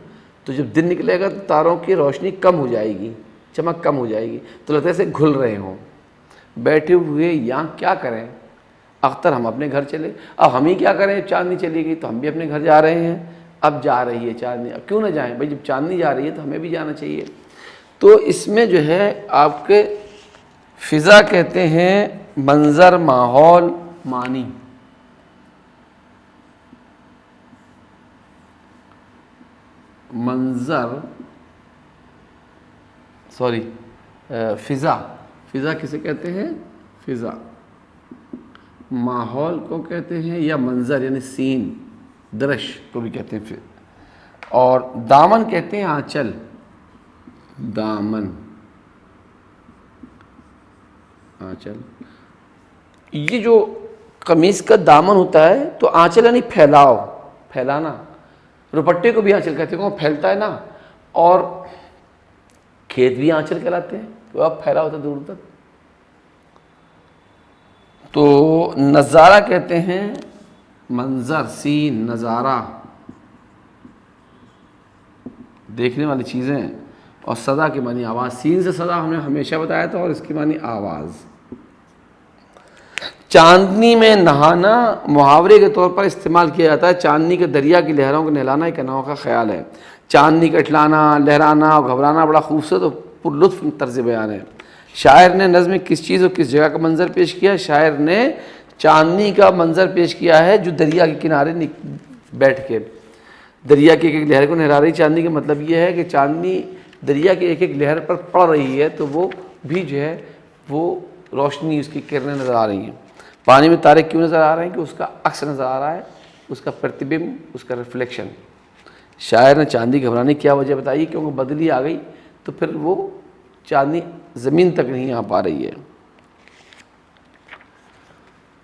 تو جب دن نکلے گا تو تاروں کی روشنی کم ہو جائے گی، چمک کم ہو جائے گی، تو لگتا ہے جیسے گھل رہے ہوں. بیٹھے ہوئے یہاں کیا کریں، اختر ہم اپنے گھر چلے. اب ہم ہی کیا کریں، چاندنی چلی گئی تو ہم بھی اپنے گھر جا رہے ہیں. اب جا رہی ہے چاندنی، اب کیوں نہ جائیں بھائی، جب چاندنی جا رہی ہے تو ہمیں بھی جانا چاہیے. تو اس میں جو ہے آپ کے فضا کہتے ہیں منظر، ماحول، معنی. منظر، فضا. فضا کسے کہتے ہیں؟ فضا. ماحول کو کہتے ہیں، یا منظر یعنی سین، درش کو بھی کہتے ہیں. اور دامن کہتے ہیں آنچل، دامن، آنچل. یہ جو قمیص کا دامن ہوتا ہے تو آنچل یعنی پھیلاؤ، پھیلانا. دوپٹے کو بھی آنچل کہتے ہیں، وہ پھیلتا ہے نا. اور کھیت بھی آنچل کہلاتے ہیں، تو اب پھیلا ہوتا ہے دور تک. تو نظارہ کہتے ہیں منظر، سین، نظارہ، دیکھنے والی چیزیں. اور صدا کے معنی آواز. سین سے صدا ہم نے ہمیشہ بتایا تھا، اور اس کی معنی آواز. چاندنی میں نہانا محاورے کے طور پر استعمال کیا جاتا ہے. چاندنی کے دریا کی لہروں کو نہلانا ایک انوکھا خیال ہے. چاندنی کا اٹھلانا، لہرانا اور گھبرانا بڑا خوبصورت اور پر لطف طرز بیان ہے. شاعر نے نظم میں کس چیز اور کس جگہ کا منظر پیش کیا؟ شاعر نے چاندنی کا منظر پیش کیا ہے، جو دریا کے کنارے بیٹھ کے دریا کی ایک لہر کو نہرا رہی. چاندنی کا مطلب یہ ہے کہ چاندنی دریا کی ایک ایک لہر پر پڑ رہی ہے تو وہ بھی جو ہے وہ روشنی، اس کی کرنیں نظر آ رہی ہیں۔ پانی میں تارے کیوں نظر آ رہے ہیں؟ کہ اس کا عکس نظر آ رہا ہے، اس کا پرتبمب، اس کا ریفلیکشن۔ شاعر نے چاندی گھبرانے کی کیا وجہ بتائی؟ کیونکہ بدلی آ گئی تو پھر وہ چاندنی زمین تک نہیں آ پا رہی ہے۔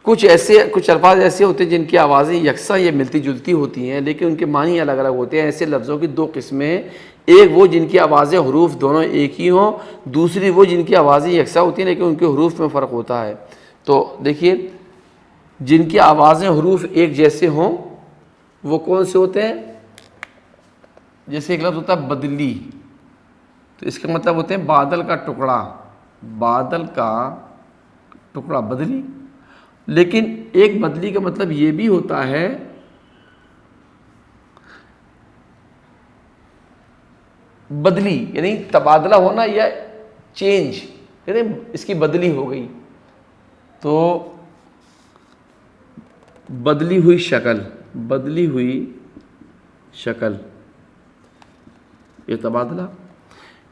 کچھ الفاظ ایسے ہوتے ہیں جن کی آوازیں یکساں یا ملتی جلتی ہوتی ہیں لیکن ان کے معنی الگ الگ ہوتے ہیں۔ ایسے لفظوں کی دو قسمیں ہیں، ایک وہ جن کی آوازیں حروف دونوں ایک ہی ہوں، دوسری وہ جن کی آوازیں یکساں ہوتی ہیں لیکن ان کے حروف میں فرق ہوتا ہے۔ تو دیکھیے، جن کی آوازیں حروف ایک جیسے ہوں وہ کون سے ہوتے ہیں؟ جیسے ایک لفظ ہوتا ہے بدلی، تو اس کا مطلب ہوتے ہیں بادل کا ٹکڑا، بادل کا ٹکڑا بدلی۔ لیکن ایک بدلی کا مطلب یہ بھی ہوتا ہے بدلی، یعنی تبادلہ ہونا یا چینج، یعنی اس کی بدلی ہو گئی، تو بدلی ہوئی شکل، بدلی ہوئی شکل، یہ تبادلہ۔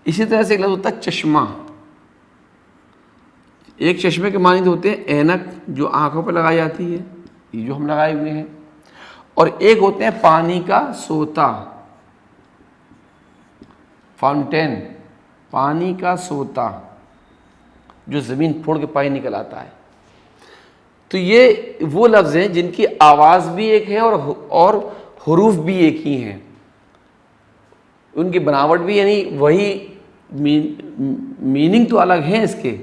اسی طرح سے ایک لفظ ہوتا ہے چشمہ۔ ایک چشمے کے معنی ہوتے ہیں اینک جو آنکھوں پہ لگائی جاتی ہے، یہ جو ہم لگائے ہوئے ہیں، اور ایک ہوتے ہیں پانی کا سوتا، فاؤنٹین، پانی کا سوتا جو زمین پھوڑ کے پانی نکل آتا ہے۔ تو یہ وہ لفظ ہیں جن کی آواز بھی ایک ہے اور حروف بھی ایک ہی ہیں، ان کی بناوٹ بھی یعنی وہی، میننگ تو الگ ہیں اس کے،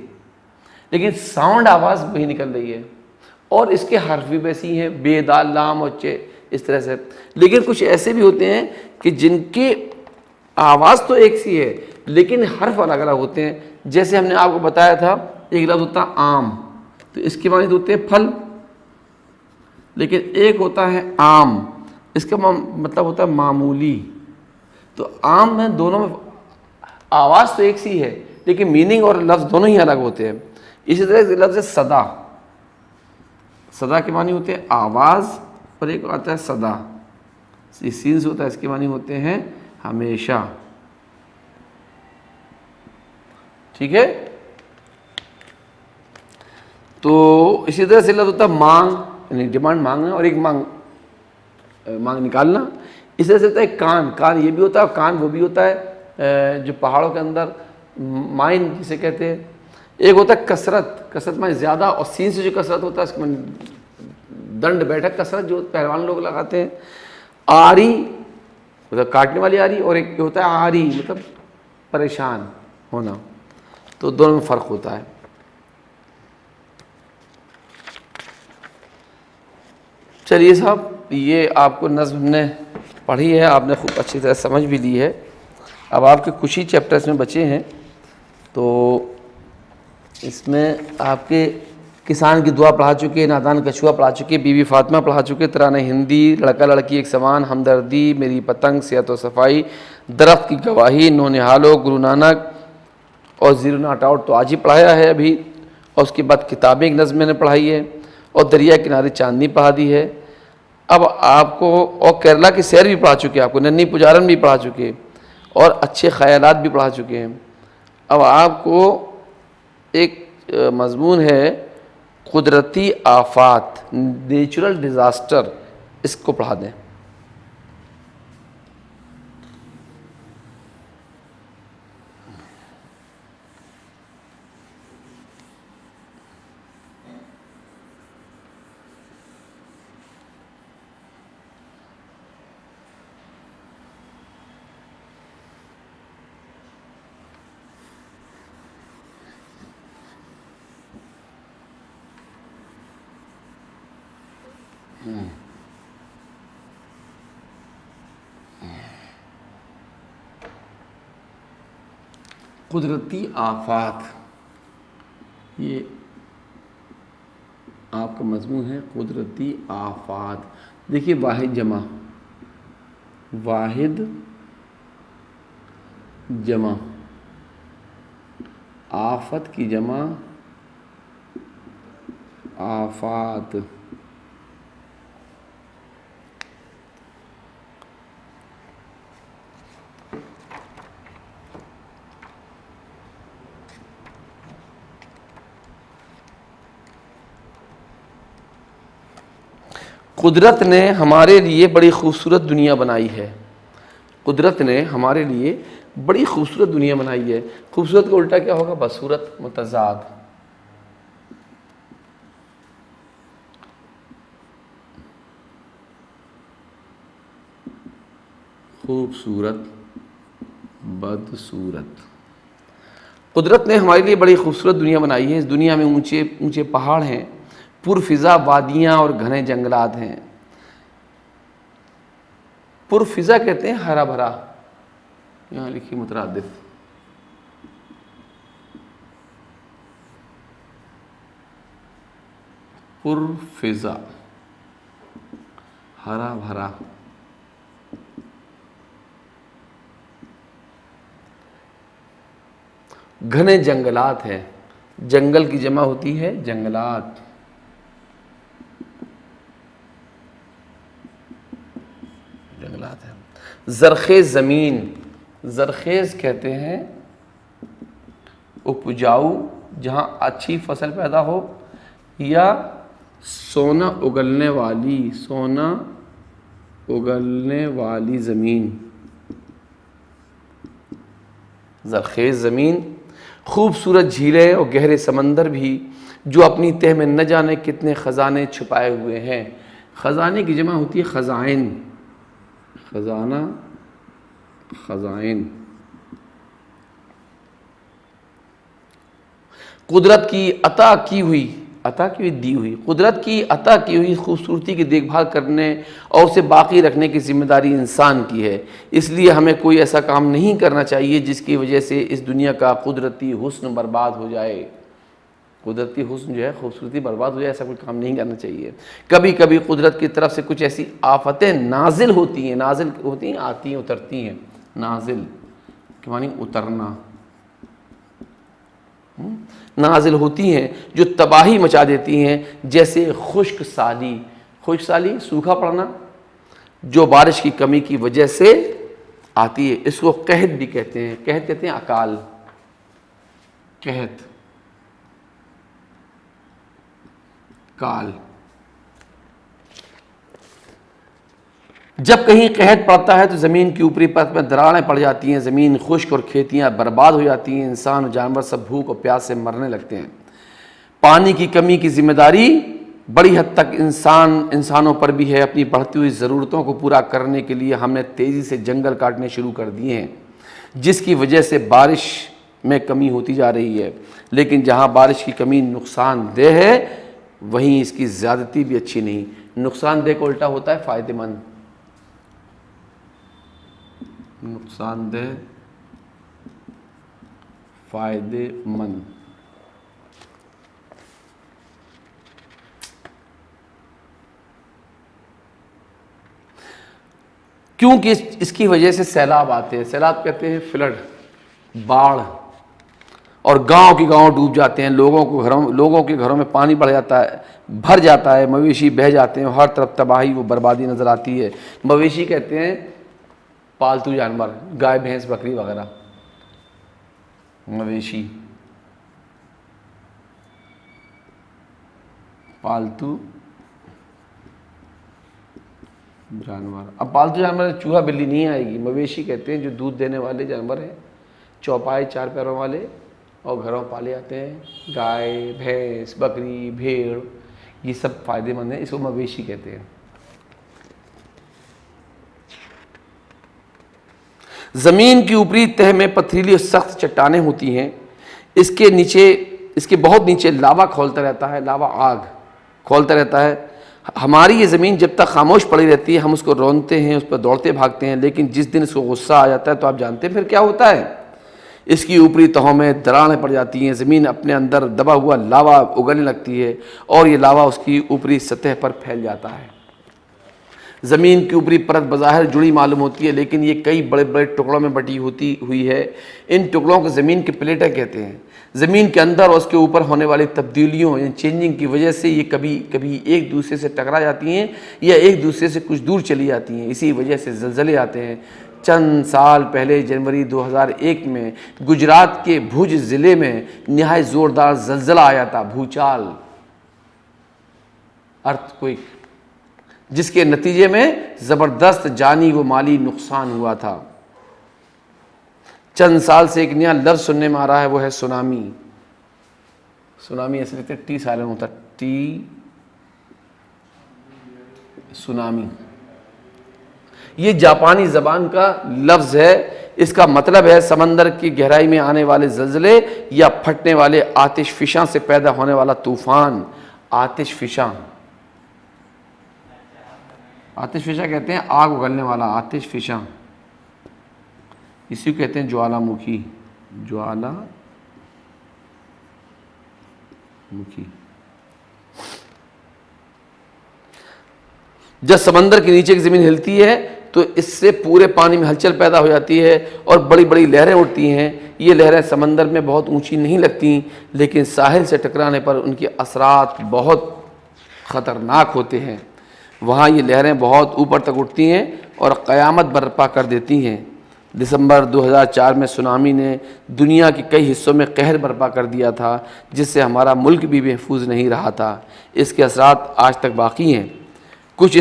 لیکن ساؤنڈ آواز وہی نکل رہی ہے، اور اس کے حرف بھی ویسی ہیں، بے، دال، لام اور چے، اس طرح سے۔ لیکن کچھ ایسے بھی ہوتے ہیں کہ جن کی آواز تو ایک سی ہے لیکن حرف الگ الگ ہوتے ہیں۔ جیسے ہم نے آپ کو بتایا تھا ایک لفظ ہوتا ہے آم، تو اس کے معنی ہوتے ہیں پھل، لیکن ایک ہوتا ہے عام، اس کا مطلب ہوتا ہے معمولی۔ تو عام میں دونوں میں آواز تو ایک سی ہے لیکن میننگ اور لفظ دونوں ہی الگ ہوتے ہیں۔ اسی طرح سے لفظ صدا، صدا کے معنی ہوتے ہیں آواز، اور ایک آتا ہے صدا، یہ سین سے ہوتا ہے، اس کے معنی ہوتے ہیں ہمیشہ۔ ٹھیک ہے، تو اسی طرح سے لفظ ہوتا ہے مانگ، یعنی ڈیمانڈ مانگنا، اور ایک مانگ نکالنا۔ اس طرح سے ہوتا ہے کان، کان یہ بھی ہوتا ہے، اور کان وہ بھی ہوتا ہے جو پہاڑوں کے اندر مائن جسے کہتے ہیں۔ ایک ہوتا ہے کثرت، کثرت میں زیادہ، اور سین سے جو کثرت ہوتا ہے اس میں دنڈ بیٹھک کثرت جو پہلوان لوگ لگاتے ہیں۔ آری مطلب کاٹنے والی آری، اور ایک ہوتا ہے آری مطلب پریشان ہونا، تو دونوں میں فرق ہوتا ہے۔ چلیے صاحب، یہ آپ کو نظم نے پڑھی ہے، آپ نے خوب اچھی طرح سمجھ بھی لی ہے۔ اب آپ کے کچھ ہی چیپٹرز میں بچے ہیں، تو اس میں آپ کے کسان کی دعا پڑھا چکے، نادان کچھوا پڑھا چکے، بی بی فاطمہ پڑھا چکے، ترانہ ہندی، لڑکا لڑکی ایک سمان، ہمدردی، میری پتنگ، صحت و صفائی، درخت کی گواہی، نونہالو، گرو نانک اور زیرو ناٹ آؤٹ تو آج ہی پڑھایا ہے ابھی، اور اس کے بعد کتابیں ایک نظم میں نے پڑھائی ہے، اور دریا کنارے چاندنی پڑھا دی ہے۔ اب آپ کو اور کیرلا کی سیر بھی پڑھا چکے، آپ کو ننی پجارن بھی پڑھا چکے، اور اچھے خیالات بھی پڑھا چکے ہیں۔ اب آپ کو ایک مضمون ہے قدرتی آفات، نیچرل ڈیزاسٹر، اس کو پڑھا دیں۔ قدرتی آفات، یہ آپ کا مضمون ہے قدرتی آفات۔ دیکھیے واحد جمع، واحد جمع، آفت کی جمع آفات۔ قدرت نے ہمارے لیے بڑی خوبصورت دنیا بنائی ہے. قدرت نے ہمارے لیے بڑی خوبصورت دنیا بنائی ہے. خوبصورت کا الٹا کیا ہوگا؟ بصورت، متضاد. خوبصورت، بدصورت. قدرت نے ہمارے لیے بڑی خوبصورت دنیا بنائی ہے. اس دنیا میں اونچے اونچے پہاڑ ہیں، پرفضا وادیاں اور گھنے جنگلات ہیں. پرفضا کہتے ہیں ہرا بھرا، یہاں لکھی مترادف. پرفضا، ہرا بھرا. گھنے جنگلات ہیں. جنگل کی جمع ہوتی ہے جنگلات. جنگلات ہیں. زرخیز زمین، زرخیز کہتے ہیں اپجاؤ، جہاں اچھی فصل پیدا ہو، یا سونا اگلنے والی، سونا اگلنے والی زمین. زرخیز زمین. خوبصورت جھیلیں اور گہرے سمندر بھی جو اپنی تہ میں نہ جانے کتنے خزانے چھپائے ہوئے ہیں. خزانے کی جمع ہوتی ہے خزائن. خزانہ، خزائن. قدرت کی عطا کی ہوئی دی ہوئی، قدرت کی عطا کی ہوئی خوبصورتی کی دیکھ بھال کرنے اور اسے باقی رکھنے کی ذمہ داری انسان کی ہے. اس لیے ہمیں کوئی ایسا کام نہیں کرنا چاہیے جس کی وجہ سے اس دنیا کا قدرتی حسن برباد ہو جائے. قدرتی حسن جو ہے، خوبصورتی برباد ہو جائے، ایسا کوئی کام نہیں کرنا چاہیے. کبھی کبھی قدرت کی طرف سے کچھ ایسی آفتیں نازل ہوتی ہیں، نازل ہوتی ہیں، آتی ہیں، اترتی ہیں. نازل کہ معنی اترنا. نازل ہوتی ہیں جو تباہی مچا دیتی ہیں، جیسے خشک سالی. خشک سالی سوکھا پڑنا جو بارش کی کمی کی وجہ سے آتی ہے. اس کو قحط بھی کہتے ہیں. قحط کہتے ہیں اکال. قحط، کال. جب کہیں قحط پڑتا ہے تو زمین کی اوپری پرت میں دراڑیں پڑ جاتی ہیں، زمین خشک اور کھیتیاں برباد ہو جاتی ہیں. انسان اور جانور سب بھوک اور پیاس سے مرنے لگتے ہیں. پانی کی کمی کی ذمہ داری بڑی حد تک انسانوں پر بھی ہے. اپنی بڑھتی ہوئی ضرورتوں کو پورا کرنے کے لیے ہم نے تیزی سے جنگل کاٹنے شروع کر دیے ہیں، جس کی وجہ سے بارش میں کمی ہوتی جا رہی ہے. لیکن جہاں بارش کی کمی نقصان دہ ہے، وہیں اس کی زیادتی بھی اچھی نہیں. نقصان دہ کو الٹا ہوتا ہے فائدہ مند. نقصان دہ، فائدے مند. کیونکہ اس کی وجہ سے سیلاب آتے ہیں. سیلاب کہتے ہیں فلڈ، باڑھ. اور گاؤں کے گاؤں ڈوب جاتے ہیں. لوگوں کے گھروں میں پانی بڑھ جاتا ہے، بھر جاتا ہے. مویشی بہہ جاتے ہیں. ہر طرف تباہی و بربادی نظر آتی ہے. مویشی کہتے ہیں پالتو جانور، گائے، بھینس، بکری وغیرہ. مویشی، پالتو جانور. اب پالتو جانور چوہا بلی نہیں آئے گی. مویشی کہتے ہیں جو دودھ دینے والے جانور ہیں، چوپائے، چار پیروں والے، اور گھروں پالے جاتے ہیں. گائے، بھینس، بکری، بھیڑ، یہ سب فائدے مند ہیں. اس کو مویشی کہتے ہیں. زمین کی اوپری تہ میں پتھریلی اور سخت چٹانیں ہوتی ہیں. اس کے بہت نیچے لاوا کھولتا رہتا ہے. لاوا، آگ کھولتا رہتا ہے. ہماری یہ زمین جب تک خاموش پڑی رہتی ہے ہم اس کو رونتے ہیں، اس پر دوڑتے بھاگتے ہیں. لیکن جس دن اس کو غصہ آ جاتا ہے تو آپ جانتے ہیں پھر کیا ہوتا ہے. اس کی اوپری تہوں میں دراڑیں پڑ جاتی ہیں. زمین اپنے اندر دبا ہوا لاوا اگلنے لگتی ہے اور یہ لاوا اس کی اوپری سطح پر پھیل جاتا ہے. زمین کی اوپری پرت بظاہر جڑی معلوم ہوتی ہے، لیکن یہ کئی بڑے بڑے ٹکڑوں میں بٹی ہوئی ہے. ان ٹکڑوں کو زمین کے پلیٹیں کہتے ہیں. زمین کے اندر اور اس کے اوپر ہونے والی تبدیلیوں، یعنی چینجنگ کی وجہ سے یہ کبھی ایک دوسرے سے ٹکرا جاتی ہیں یا ایک دوسرے سے کچھ دور چلی جاتی ہیں. اسی وجہ سے زلزلے آتے ہیں. چند سال پہلے جنوری 2001 میں گجرات کے بھوج ضلع میں نہایت زوردار زلزلہ آیا تھا. بھوچال، ارتھ کوئک. جس کے نتیجے میں زبردست جانی و مالی نقصان ہوا تھا۔ چند سال سے ایک نیا لفظ سننے میں آ رہا ہے، وہ ہے سونامی۔ سونامی ایسے لکھتے ٹی سائلنٹ ہوتا، ٹی، سونامی۔ یہ جاپانی زبان کا لفظ ہے، اس کا مطلب ہے سمندر کی گہرائی میں آنے والے زلزلے یا پھٹنے والے آتش فشاں سے پیدا ہونے والا طوفان۔ آتش فشاں، آتش فشاں کہتے ہیں آگ اگلنے والا، آتش فشاں، اسی کو کہتے ہیں جوالا مکھی، جوالا مکھی۔ جب سمندر کے نیچے کی زمین ہلتی ہے تو اس سے پورے پانی میں ہلچل پیدا ہو جاتی ہے اور بڑی بڑی لہریں اٹھتی ہیں۔ یہ لہریں سمندر میں بہت اونچی نہیں لگتی، لیکن ساحل سے ٹکرانے پر ان کے اثرات بہت خطرناک ہوتے ہیں۔ وہاں یہ لہریں بہت اوپر تک اٹھتی ہیں اور قیامت برپا کر دیتی ہیں۔ دسمبر 2004 میں سونامی نے دنیا کے کئی حصوں میں قہر برپا کر دیا تھا، جس سے ہمارا ملک بھی محفوظ نہیں رہا تھا۔ اس کے اثرات آج تک باقی ہیں۔ کچھ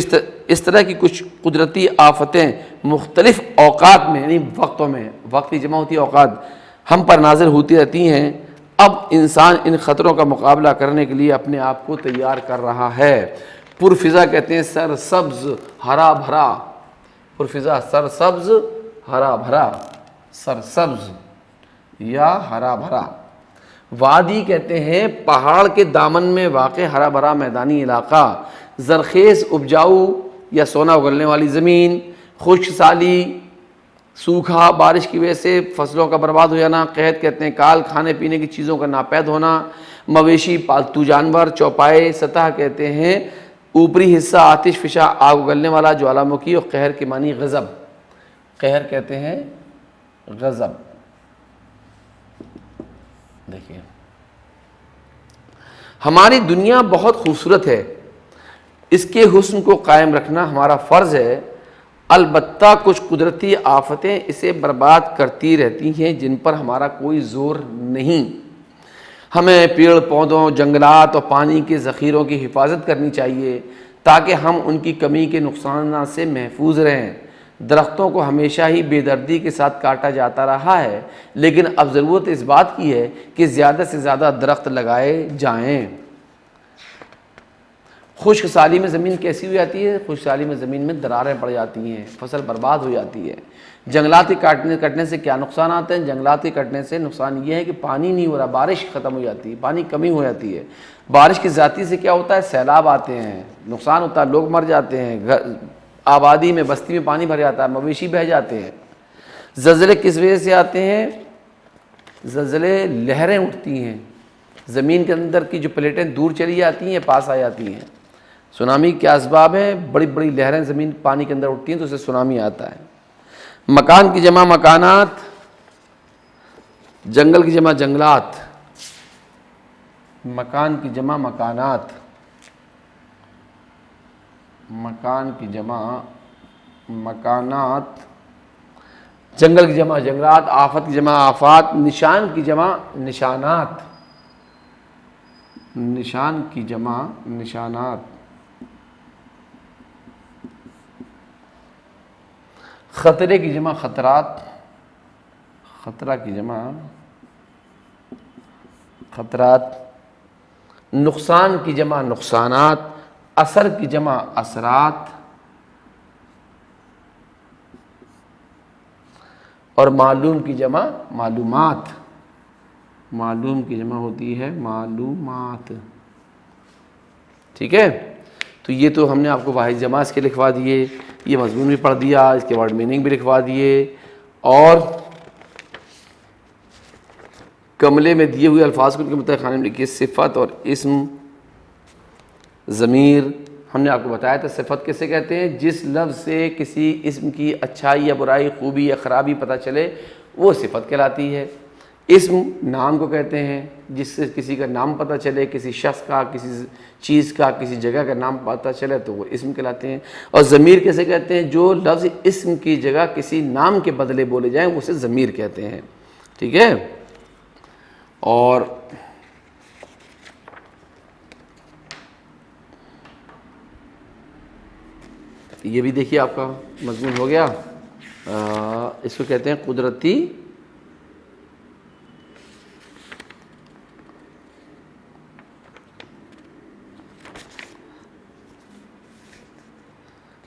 اس طرح کی کچھ قدرتی آفتیں مختلف اوقات میں، یعنی وقتوں میں، وقت کی جمع ہوتی ہے اوقات، ہم پر نازل ہوتی رہتی ہیں۔ اب انسان ان خطروں کا مقابلہ کرنے کے لیے اپنے آپ کو تیار کر رہا ہے۔ پرفضا کہتے ہیں سرسبز ہرا بھرا، پرفضا سرسبز ہرا بھرا، سرسبز یا ہرا بھرا۔ وادی کہتے ہیں پہاڑ کے دامن میں واقع ہرا بھرا میدانی علاقہ، زرخیز اپجاؤ یا سونا اگلنے والی زمین۔ خشک سالی، سوکھا، بارش کی وجہ سے فصلوں کا برباد ہو جانا، قحط کہتے ہیں کال، کھانے پینے کی چیزوں کا ناپید ہونا، مویشی، پالتو جانور، چوپائے سطح کہتے ہیں اوپری حصہ، آتش فشاں آگ اگلنے والا، جوالا مکھی، اور قہر کے معنی غضب، قہر کہتے ہیں غضب۔ دیکھیے ہماری دنیا بہت خوبصورت ہے، اس کے حسن کو قائم رکھنا ہمارا فرض ہے، البتہ کچھ قدرتی آفتیں اسے برباد کرتی رہتی ہیں جن پر ہمارا کوئی زور نہیں۔ ہمیں پیڑ پودوں، جنگلات اور پانی کے ذخیروں کی حفاظت کرنی چاہیے تاکہ ہم ان کی کمی کے نقصانات سے محفوظ رہیں۔ درختوں کو ہمیشہ ہی بے دردی کے ساتھ کاٹا جاتا رہا ہے، لیکن اب ضرورت اس بات کی ہے کہ زیادہ سے زیادہ درخت لگائے جائیں۔ خشک سالی میں زمین کیسی ہو جاتی ہے؟ خشک سالی میں زمین میں دراریں پڑ جاتی ہیں، فصل برباد ہو جاتی ہے۔ جنگلات کے کٹنے سے کیا نقصانات ہیں؟ جنگلات کے کٹنے سے نقصان یہ ہے کہ پانی نہیں ہو رہا، بارش ختم ہو جاتی ہے، پانی کمی ہو جاتی ہے۔ بارش کی ذاتی سے کیا ہوتا ہے؟ سیلاب آتے ہیں، نقصان ہوتا ہے، لوگ مر جاتے ہیں، آبادی میں، بستی میں پانی بھر جاتا ہے، مویشی بہہ جاتے ہیں۔ زلزلے کس وجہ سے آتے ہیں؟ زلزلے لہریں اٹھتی ہیں، زمین کے اندر کی جو پلیٹیں دور چلی جاتی ہیں، پاس آ جاتی ہیں۔ سونامی کیا اسباب ہیں؟ بڑی بڑی لہریں زمین پانی کے اندر اٹھتی ہیں تو اسے سونامی آتا ہے۔ مکان کی جمع مکانات، جنگل کی جمع جنگلات، مکان کی جمع مکانات، مکان کی جمع مکانات، جنگل کی جمع جنگلات، آفت کی جمع آفات، نشان کی جمع نشانات، نشان کی جمع نشانات، خطرے کی جمع خطرات، خطرہ کی جمع خطرات، نقصان کی جمع نقصانات، اثر کی جمع اثرات، اور معلوم کی جمع معلومات۔ معلوم کی جمع ہوتی ہے معلومات۔ ٹھیک ہے، تو یہ تو ہم نے آپ کو واحد جمع اس کے لکھوا دیے، یہ مضمون بھی پڑھ دیا، اس کے ورڈ میننگ بھی لکھوا دیے، اور کملے میں دیے ہوئے الفاظ کو ان کے مطابق خانے میں لکھیے۔ صفت اور اسم، ضمیر، ہم نے آپ کو بتایا تھا صفت کیسے کہتے ہیں؟ جس لفظ سے کسی اسم کی اچھائی یا برائی، خوبی یا خرابی پتہ چلے وہ صفت کہلاتی ہے۔ اسم نام کو کہتے ہیں، جس سے کسی کا نام پتہ چلے، کسی شخص کا، کسی چیز کا، کسی جگہ کا نام پتہ چلے تو وہ اسم کہلاتے ہیں۔ اور ضمیر کیسے کہتے ہیں؟ جو لفظ اسم کی جگہ کسی نام کے بدلے بولے جائیں اسے ضمیر کہتے ہیں۔ ٹھیک ہے، اور یہ بھی دیکھیے آپ کا مضمون ہو گیا. اس کو کہتے ہیں قدرتی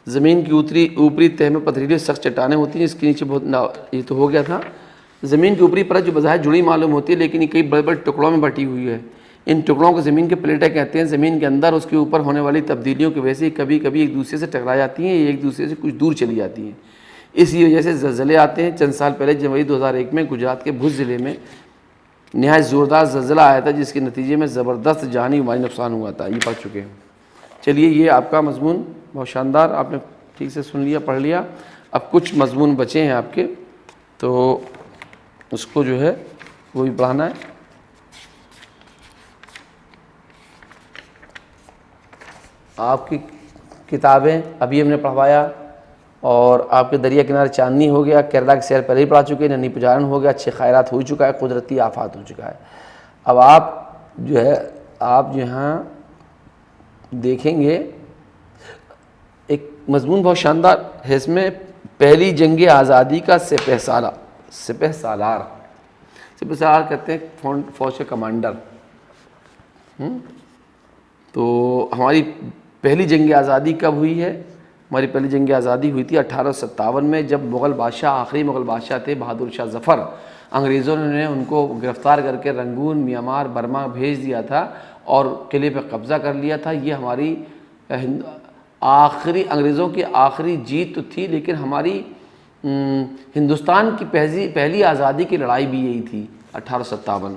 زمین کی اوپری تہہ میں پتھریلی سخت چٹانیں ہوتی ہیں جس کے نیچے بہت یہ تو ہو گیا تھا. زمین کی اوپری پرت جو بظاہر جڑی معلوم ہوتی ہے لیکن یہ کئی بڑے بڑے ٹکڑوں میں بٹی ہوئی ہے. ان ٹکڑوں کو زمین کے پلیٹیں کہتے ہیں. زمین کے اندر اس کے اوپر ہونے والی تبدیلیوں کی وجہ سے کبھی کبھی ایک دوسرے سے ٹکرا جاتی ہیں, ایک دوسرے سے کچھ دور چلی جاتی ہیں. اسی وجہ سے زلزلے آتے ہیں. چند سال پہلے جنوری 2001 میں گجرات کے بھوج ضلع میں نہایت زوردار زلزلہ آیا تھا جس کے نتیجے میں زبردست جانی و مالی نقصان ہوا تھا. یہ پڑھ چکے ہیں. چلیے یہ آپ کا مضمون بہت شاندار, آپ نے ٹھیک سے سن لیا, پڑھ لیا. اب کچھ مضمون بچے ہیں آپ کے, تو اس کو جو ہے وہ بھی پڑھانا ہے. آپ کی کتابیں ابھی ہم نے پڑھوایا, اور آپ کے دریا کنارے چاندنی ہو گیا, کیرلا کی سیر پہلے ہی پڑھا چکے, ننی پجارن ہو گیا, اچھے خیرات ہو چکا ہے, قدرتی آفات ہو چکا ہے. اب آپ جو ہے آپ یہاں دیکھیں گے ایک مضمون بہت شاندار ہے اس میں, پہلی جنگ آزادی کا سپہ سالار. سپہ سالار کہتے ہیں فوج کے کمانڈر. تو ہماری پہلی جنگ آزادی کب ہوئی ہے؟ ہماری پہلی جنگ آزادی ہوئی تھی 1857 میں, جب مغل بادشاہ, آخری مغل بادشاہ تھے بہادر شاہ ظفر, انگریزوں نے ان کو گرفتار کر کے رنگون, میانمار, برما بھیج دیا تھا اور قلعے پہ قبضہ کر لیا تھا. یہ ہماری انگریزوں کی آخری جیت تو تھی, لیکن ہماری ہندوستان کی پہلی آزادی کی لڑائی بھی یہی تھی 1857.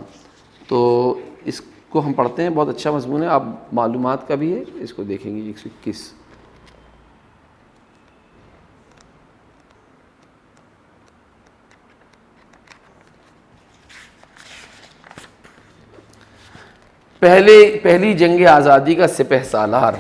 تو اس کو ہم پڑھتے ہیں, بہت اچھا مضمون ہے, آپ معلومات کا بھی ہے, اس کو دیکھیں گے. 121 پہلی جنگ آزادی کا سپہ سالار.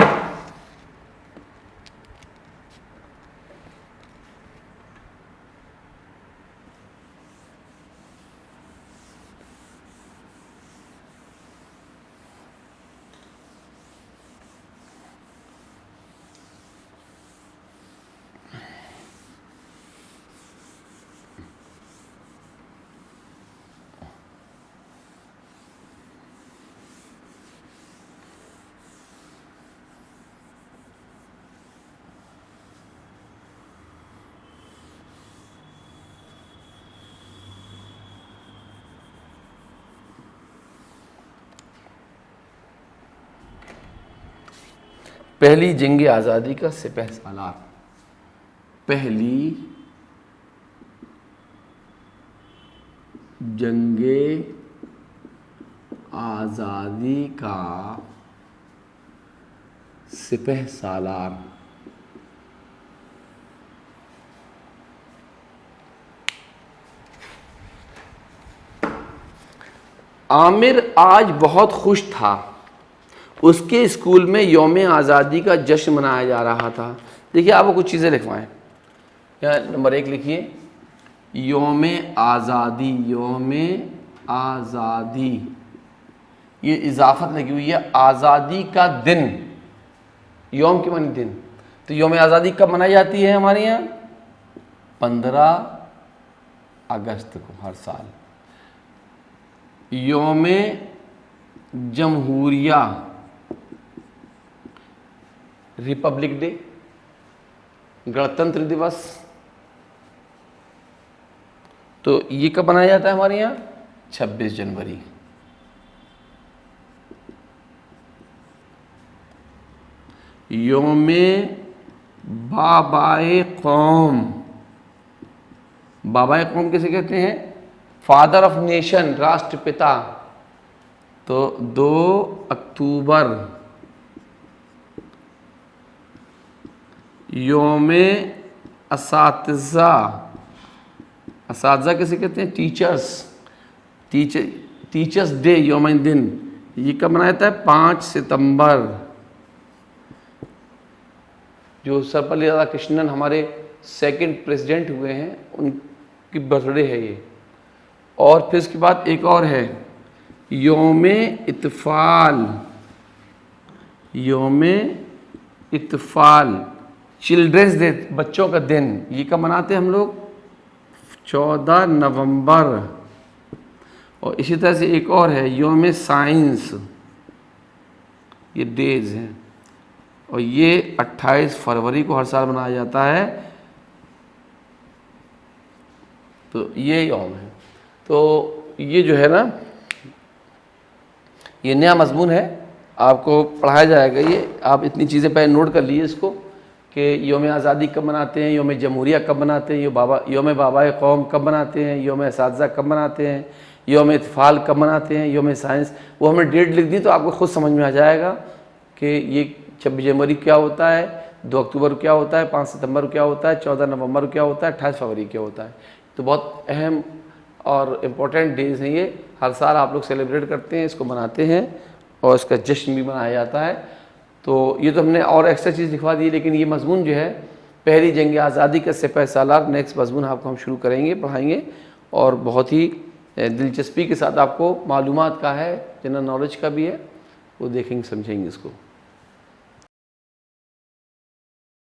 پہلی جنگ آزادی کا سپہ سالار. پہلی جنگ آزادی کا سپہ سالار. عامر آج بہت خوش تھا. اس کے اسکول میں یوم آزادی کا جشن منایا جا رہا تھا. دیکھیے آپ کو کچھ چیزیں لکھوائیں. یہاں نمبر 1 لکھیے, یوم آزادی. یوم آزادی, یہ اضافت لگی ہوئی ہے, آزادی کا دن. یوم کے معنی دن. تو یوم آزادی کب منائی جاتی ہے ہمارے یہاں؟ 15 اگست کو ہر سال. یوم جمہوریہ, ریپبلک ڈے, گنتنتر دیوس, تو یہ کب منایا جاتا ہے ہمارے یہاں؟ 26 جنوری. یوم بابائے قوم. بابائے قوم کیسے کہتے ہیں؟ فادر آف نیشن, راشٹر پتا. تو 2 اکتوبر. یوم اساتذہ. اساتذہ کیسے کہتے ہیں؟ ٹیچرز. ٹیچرز ڈے, یوم دن, یہ کب منایا جاتا ہے؟ 5 ستمبر. جو سرپلی رادھا کرشنن ہمارے سیکنڈ پریزیڈنٹ ہوئے ہیں, ان کی برتھ ڈے ہے یہ. اور پھر اس کے بعد ایک اور ہے, یوم اطفال. یوم اطفال چلڈرنس ڈے بچوں کا دن، یہ کب مناتے ہیں ہم لوگ؟ 14 نومبر. اور اسی طرح سے ایک اور ہے یوم سائنس، یہ ڈیز ہیں، اور یہ 28 فروری کو ہر سال منایا جاتا ہے. تو یہ یوم ہے. تو یہ جو ہے نا یہ نیا مضمون ہے، آپ کو پڑھایا جائے گا. یہ آپ اتنی چیزیں پہلے نوٹ کر لیجیے اس کو کہ یوم آزادی کب مناتے ہیں، یوم جمہوریہ کب مناتے ہیں، یوم بابائے قوم کب مناتے ہیں، یوم اساتذہ کب مناتے ہیں، یوم اطفال کب مناتے ہیں، یوم سائنس. وہ ہمیں ڈیٹ لکھ دی تو آپ کو خود سمجھ میں آ جائے گا کہ یہ 26 جنوری کیا ہوتا ہے، 2 اکتوبر کیا ہوتا ہے، 5 ستمبر کیا ہوتا ہے، 14 نومبر کیا ہوتا ہے، 28 فروری کیا ہوتا ہے. تو بہت اہم اور امپورٹنٹ ڈیز ہیں یہ، ہر سال آپ لوگ سیلیبریٹ کرتے ہیں، اس کو مناتے ہیں اور اس کا جشن بھی منایا جاتا ہے. تو یہ تو ہم نے اور ایکسٹرا چیز لکھوا دی، لیکن یہ مضمون جو ہے پہلی جنگ آزادی کا سپہ سالار، نیکسٹ مضمون آپ کو ہم شروع کریں گے، پڑھائیں گے، اور بہت ہی دلچسپی کے ساتھ آپ کو معلومات کا ہے، جنرل نالج کا بھی ہے، وہ دیکھیں گے سمجھیں گے اس کو.